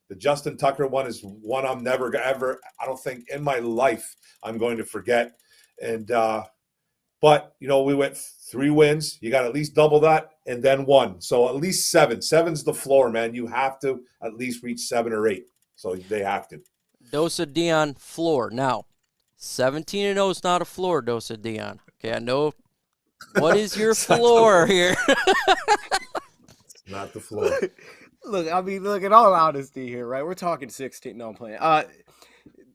The Justin Tucker one is one I'm never ever, I don't think in my life I'm going to forget. And but we went 3 wins. You got at least double that, and then 1. So at least 7. 7's the floor, man. You have to at least reach 7 or 8. So they have to. Dosa Dion floor. Now, 17-0 is not a floor, Dosa Dion. Okay, I know. What is your floor here? Not the floor. Look, in all honesty here, right? We're talking 16. No, I'm playing.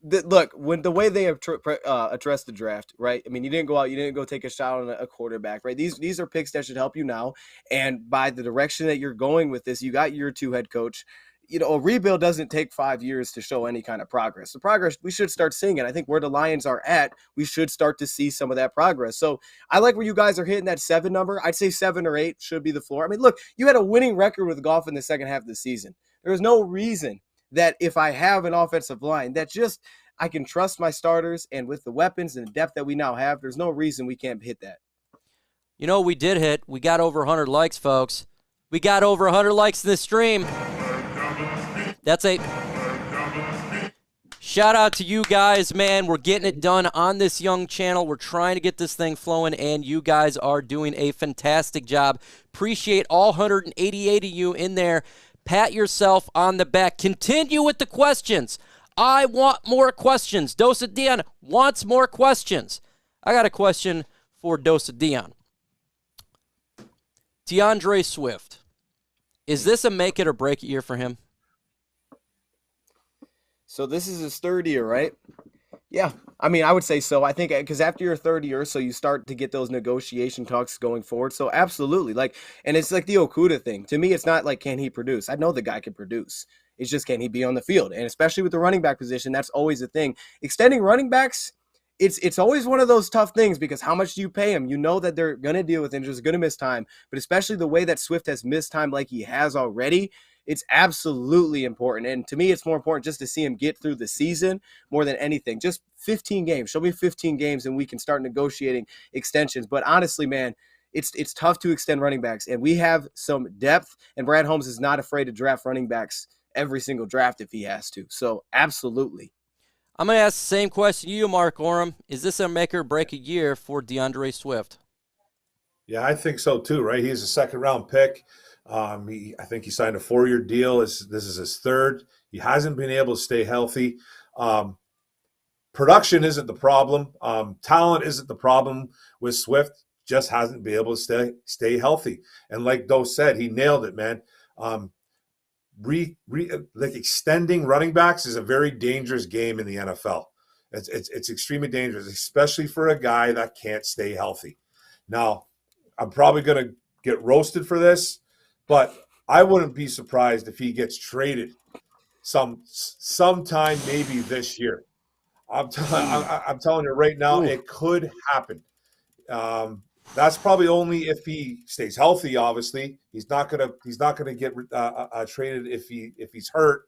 Look, when the way they have addressed the draft, right? I mean, you didn't go take a shot on a quarterback, right? These are picks that should help you now. And by the direction that you're going with this, you got year 2 head coach. A rebuild doesn't take 5 years to show any kind of progress. The progress, we should start seeing it. I think where the Lions are at, we should start to see some of that progress. So I like where you guys are hitting that 7 number. I'd say 7 or 8 should be the floor. I mean, look, you had a winning record with golf in the second half of the season. There is no reason that if I have an offensive line that just I can trust my starters, and with the weapons and the depth that we now have, there's no reason we can't hit that. We did hit. We got over 100 likes, folks. We got over 100 likes in this stream. That's a shout out to you guys, man. We're getting it done on this young channel. We're trying to get this thing flowing, and you guys are doing a fantastic job. Appreciate all 188 of you in there. Pat yourself on the back. Continue with the questions. I want more questions. Dosa Dion wants more questions. I got a question for Dosa Dion. DeAndre Swift. Is this a make it or break it year for him? So this is his 3rd year, right? Yeah. I mean, I would say so. I think because after your 3rd year, so you start to get those negotiation talks going forward. So absolutely. And it's like the Okudah thing. To me, it's not like, can he produce? I know the guy can produce. It's just, can he be on the field? And especially with the running back position, that's always a thing. Extending running backs, it's always one of those tough things because how much do you pay them? You know that they're going to deal with injuries, going to miss time. But especially the way that Swift has missed time like he has already, it's absolutely important. And to me, it's more important just to see him get through the season more than anything. Just 15 games. Show me 15 games and we can start negotiating extensions. But honestly, man, it's tough to extend running backs. And we have some depth, and Brad Holmes is not afraid to draft running backs every single draft if he has to. So absolutely. I'm going to ask the same question to you, Mark Orem. Is this a make or break a year for DeAndre Swift? Yeah, I think so too, right? He's a 2nd-round pick. I think he signed a 4-year deal. This is his 3rd. He hasn't been able to stay healthy. Production isn't the problem. Talent isn't the problem with Swift. Just hasn't been able to stay healthy. And like Doe said, he nailed it, man. Extending running backs is a very dangerous game in the NFL. It's extremely dangerous, especially for a guy that can't stay healthy. Now, I'm probably going to get roasted for this, but I wouldn't be surprised if he gets traded sometime maybe this year. I'm telling you right now, it could happen. That's probably only if he stays healthy. Obviously, he's not gonna get traded if he's hurt.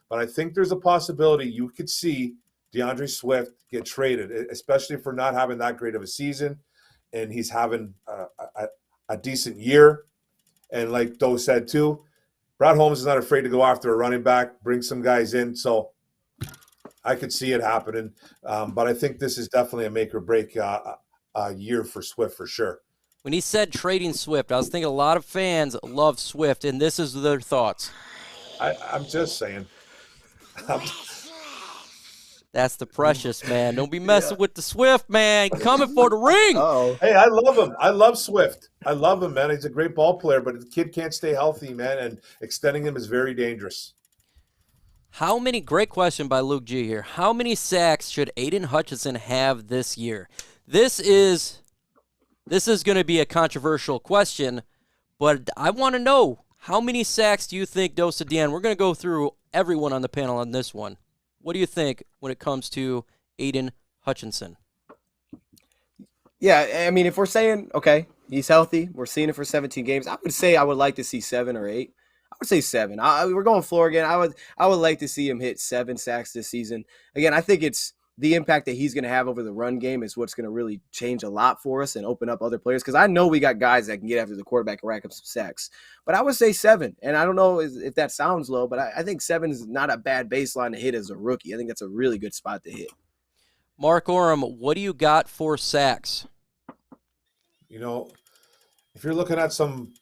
But I think there's a possibility you could see DeAndre Swift get traded, especially for not having that great of a season, and he's having a decent year. And like Doe said too, Brad Holmes is not afraid to go after a running back, bring some guys in. So I could see it happening. But I think this is definitely a make or break year for Swift for sure. When he said trading Swift, I was thinking a lot of fans love Swift, and this is their thoughts. I'm just saying. That's the precious, man. Don't be messing with the Swift, man. Coming for the ring. Uh-oh. Hey, I love him. I love Swift. I love him, man. He's a great ball player, but the kid can't stay healthy, man, and extending him is very dangerous. Great question by Luke G here. How many sacks should Aidan Hutchinson have this year? This is going to be a controversial question, but I want to know, how many sacks do you think Dosa Dion? We're going to go through everyone on the panel on this one. What do you think when it comes to Aidan Hutchinson? Yeah, I mean, if we're saying, okay, he's healthy, we're seeing it for 17 games, I would say I would like to see 7 or 8. would say 7. We're going floor again. I would like to see him hit 7 sacks this season. Again, I think it's the impact that he's going to have over the run game is what's going to really change a lot for us and open up other players. Because I know we got guys that can get after the quarterback and rack up some sacks. But I would say 7. And I don't know if that sounds low, but I think 7 is not a bad baseline to hit as a rookie. I think that's a really good spot to hit. Mark Orem, what do you got for sacks? You know, if you're looking at some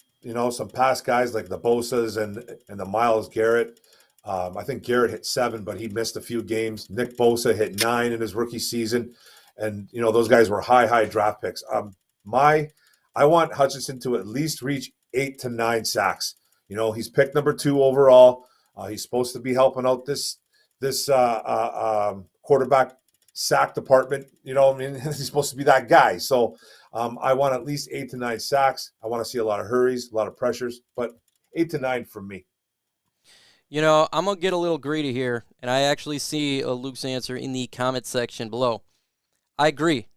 past guys like the Bosas and the Myles Garrett, I think Garrett hit 7, but he missed a few games. Nick Bosa hit 9 in his rookie season. And, those guys were high draft picks. I want Hutchinson to at least reach 8 to 9 sacks. He's picked number 2 overall. He's supposed to be helping out this quarterback sack department. He's supposed to be that guy. So I want at least 8 to 9 sacks. I want to see a lot of hurries, a lot of pressures, but 8 to 9 from me. I'm going to get a little greedy here, and I actually see Luke's answer in the comment section below. I agree.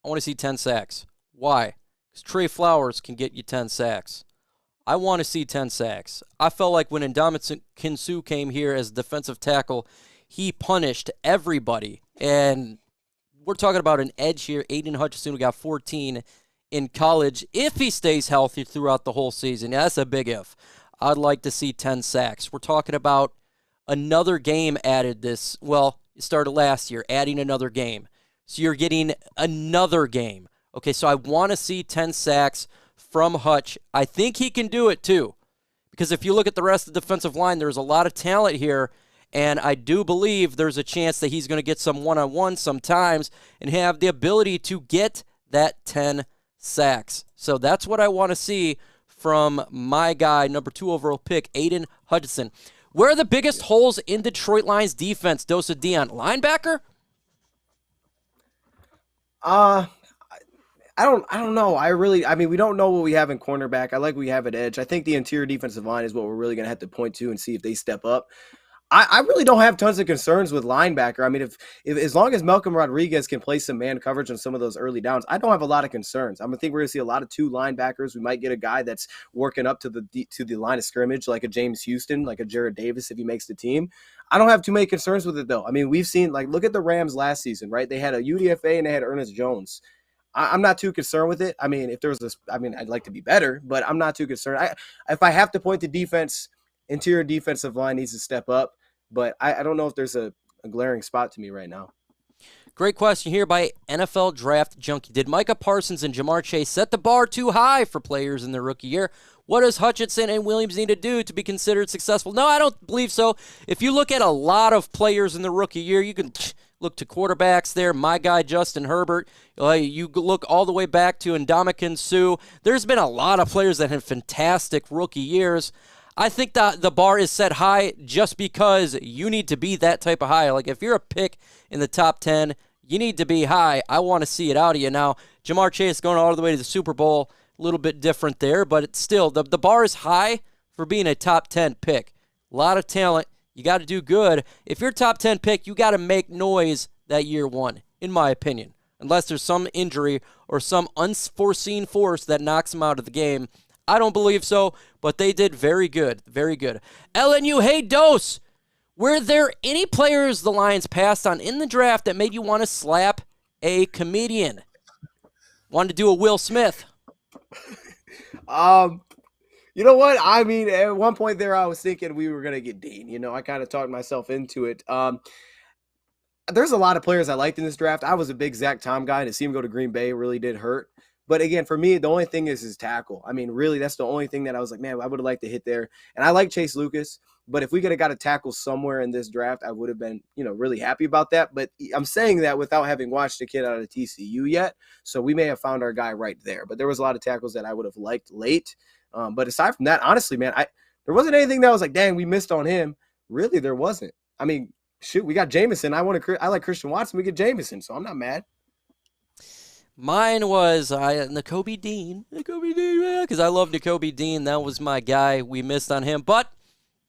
I want to see 10 sacks. Why? Because Trey Flowers can get you 10 sacks. I want to see 10 sacks. I felt like when Ndamukong Suh came here as defensive tackle, he punished everybody. And we're talking about an edge here. Aidan Hutchinson, who got 14 in college, if he stays healthy throughout the whole season. Yeah, that's a big if. I'd like to see 10 sacks. We're talking about another game added this. Well, it started last year, adding another game. So you're getting another game. Okay, so I want to see 10 sacks from Hutch. I think he can do it too. Because if you look at the rest of the defensive line, there's a lot of talent here. And I do believe there's a chance that he's going to get some one-on-one sometimes and have the ability to get that 10 sacks. So that's what I want to see from my guy, number 2 overall pick, Aidan Hutchinson. Where are the biggest holes in Detroit Lions defense, Dosa Dion? Linebacker? I don't know. We don't know what we have in cornerback. I like what we have at edge. I think the interior defensive line is what we're really going to have to point to and see if they step up. I really don't have tons of concerns with linebacker. I mean, if as long as Malcolm Rodriguez can play some man coverage on some of those early downs, I don't have a lot of concerns. I think we're going to see a lot of 2 linebackers. We might get a guy that's working up to the line of scrimmage, like a James Houston, like a Jared Davis, if he makes the team. I don't have too many concerns with it, though. I mean, we've seen, look at the Rams last season, right? They had a UDFA and they had Ernest Jones. I'm not too concerned with it. I mean, if there was I'd like to be better, but I'm not too concerned. If I have to point to defense, interior defensive line needs to step up. But I don't know if there's a glaring spot to me right now. Great question here by NFL Draft Junkie. Did Micah Parsons and Jamar Chase set the bar too high for players in their rookie year? What does Hutchinson and Williams need to do to be considered successful? No, I don't believe so. If you look at a lot of players in the rookie year, you can look to quarterbacks there. My guy, Justin Herbert. You look all the way back to Ndamukong Suh. There's been a lot of players that have fantastic rookie years. I think that the bar is set high just because you need to be that type of high. Like, if you're a pick in the top 10, you need to be high. I want to see it out of you. Now, Jamar Chase going all the way to the Super Bowl, a little bit different there, but it's still, the bar is high for being a top 10 pick. A lot of talent. You got to do good. If you're a top 10 pick, you got to make noise that year one, in my opinion, unless there's some injury or some unforeseen force that knocks them out of the game. I don't believe so, but they did very good, very good. LNU, hey, Dose, were there any players the Lions passed on in the draft that made you want to slap a comedian? Wanted to do a Will Smith? You know what? I mean, at one point there, I was thinking we were going to get Dean. I kind of talked myself into it. There's a lot of players I liked in this draft. I was a big Zach Tom guy, and to see him go to Green Bay really did hurt. But again, for me, the only thing is his tackle. I mean, really, that's the only thing that I was like, man, I would have liked to hit there. And I like Chase Lucas, but if we could have got a tackle somewhere in this draft, I would have been, really happy about that. But I'm saying that without having watched the kid out of TCU yet. So we may have found our guy right there. But there was a lot of tackles that I would have liked late. But aside from that, honestly, man, there wasn't anything that was like, dang, we missed on him. Really, there wasn't. I mean, shoot, we got Jameson. I like Christian Watson. We get Jameson, so I'm not mad. Mine was Nakobe Dean, because I love Nakobe Dean. That was my guy. We missed on him. But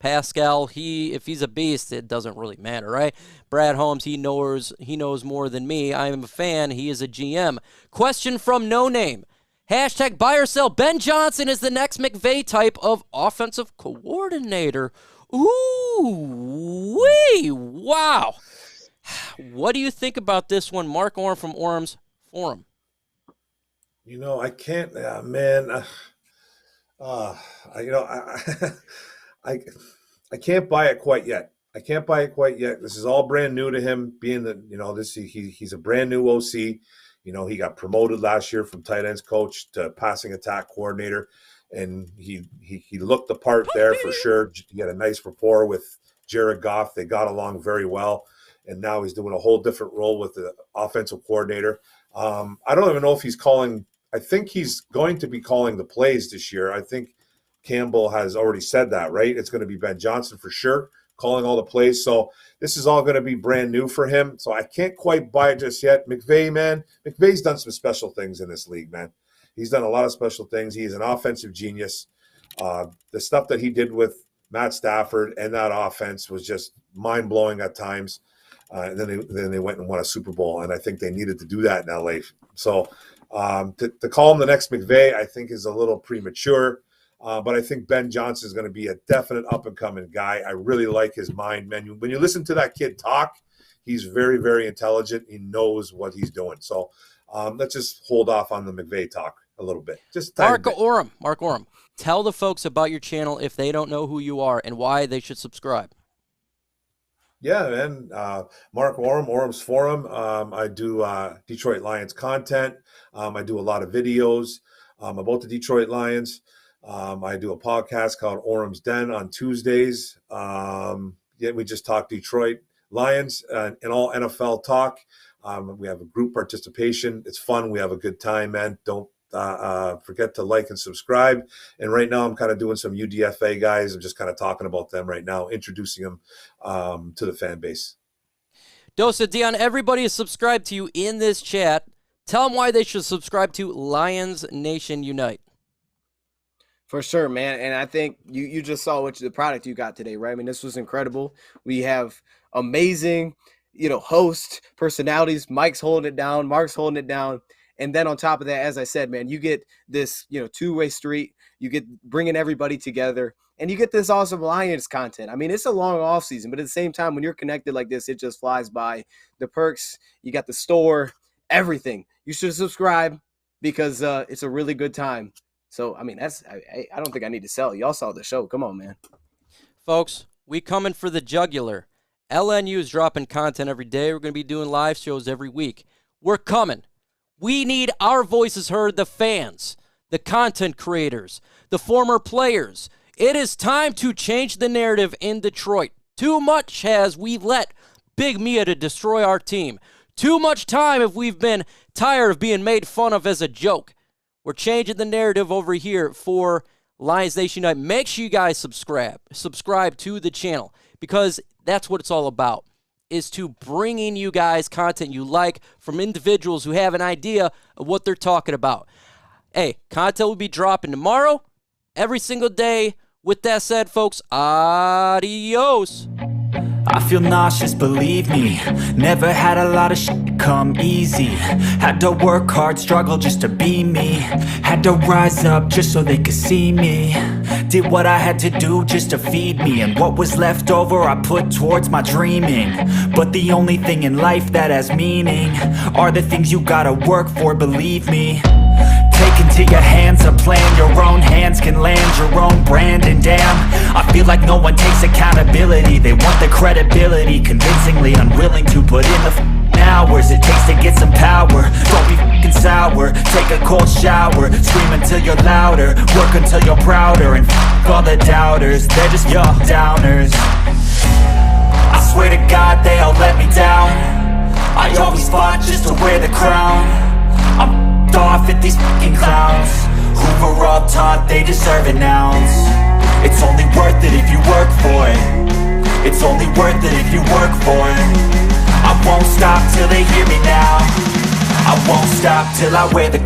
Pascal, if he's a beast, it doesn't really matter, right? Brad Holmes, he knows more than me. I am a fan. He is a GM. Question from No Name. Hashtag buy or sell. Ben Johnson is the next McVay type of offensive coordinator. Ooh, wee, wow. What do you think about this one? Mark Orm from Orm's Forum. You know, I can't, man. I can't buy it quite yet. This is all brand new to him. Being that, you know, he's a brand new OC. You know, he got promoted last year from tight ends coach to passing attack coordinator, and he looked the part there for sure. He had a nice rapport with Jared Goff. They got along very well, and now he's doing a whole different role with the offensive coordinator. I don't even know if he's calling. I think he's going to be calling the plays this year. I think Campbell has already said that, right? It's going to be Ben Johnson for sure calling all the plays. So this is all going to be brand new for him. So I can't quite buy it just yet. McVay, man, McVay's done some special things in this league, man. He's done a lot of special things. He is an offensive genius. The stuff that he did with Matt Stafford and that offense was just mind-blowing at times. And then they went and won a Super Bowl, and I think they needed to do that in LA. So to call him the next McVay, I think is a little premature. But I think Ben Johnson is going to be a definite up-and-coming guy. I really like his mind, man. When you listen to that kid talk, he's very, very intelligent. He knows what he's doing. So let's just hold off on the McVay talk a little bit. Just Mark Orem, tell the folks about your channel if they don't know who you are and why they should subscribe. Yeah, man. Mark Orem, Orem's Forum. I do Detroit Lions content. I do a lot of videos about the Detroit Lions. I do a podcast called Orem's Den on Tuesdays. We just talk Detroit Lions and all NFL talk. We have a group participation. It's fun. We have a good time, man. Don't forget to like and subscribe. And right now I'm kind of doing some UDFA guys. I'm just kind of talking about them right now, introducing them to the fan base. Dosa, Dion, everybody is subscribed to you in this chat. Tell them why they should subscribe to Lions Nation Unite. For sure, man. And I think you just saw the product you got today, right? I mean, this was incredible. We have amazing, host personalities. Mike's holding it down. Mark's holding it down. And then on top of that, as I said, man, you get this, two-way street. You get bringing everybody together, and you get this awesome Lions content. I mean, it's a long off season, but at the same time, when you're connected like this, it just flies by. The perks, you got the store, everything. You should subscribe because it's a really good time. So, I mean, I don't think I need to sell. Y'all saw the show. Come on, man. Folks, we coming for the jugular. LNU is dropping content every day. We're going to be doing live shows every week. We're coming. We need our voices heard, the fans, the content creators, the former players. It is time to change the narrative in Detroit. Too much we've let Big Mia to destroy our team. Too much time have we've been tired of being made fun of as a joke. We're changing the narrative over here for Lions Nation Unite. Make sure you guys subscribe to the channel because that's what it's all about, is to bringing you guys content you like from individuals who have an idea of what they're talking about. Hey, content will be dropping tomorrow, every single day. With that said, folks, adios. I feel nauseous, believe me. Never had a lot of shit come easy. Had to work hard, struggle just to be me. Had to rise up just so they could see me. Did what I had to do just to feed me. And what was left over I put towards my dreaming. But the only thing in life that has meaning are the things you gotta work for, believe me. Take into your hands a plan. Your own hands can land your own brand. And damn, I feel like no one takes accountability. They want the credibility, convincingly unwilling to put in the hours it takes to get some power. Don't be f***ing sour. Take a cold shower. Scream until you're louder. Work until you're prouder. And f*** all the doubters, they're just your downers. I swear to God they all let me down. I always fought just to wear the crown. I'm off at these fucking clowns who were all taught they deserve an ounce. It's only worth it if you work for it. It's only worth it if you work for it. I won't stop till they hear me now. I won't stop till I wear the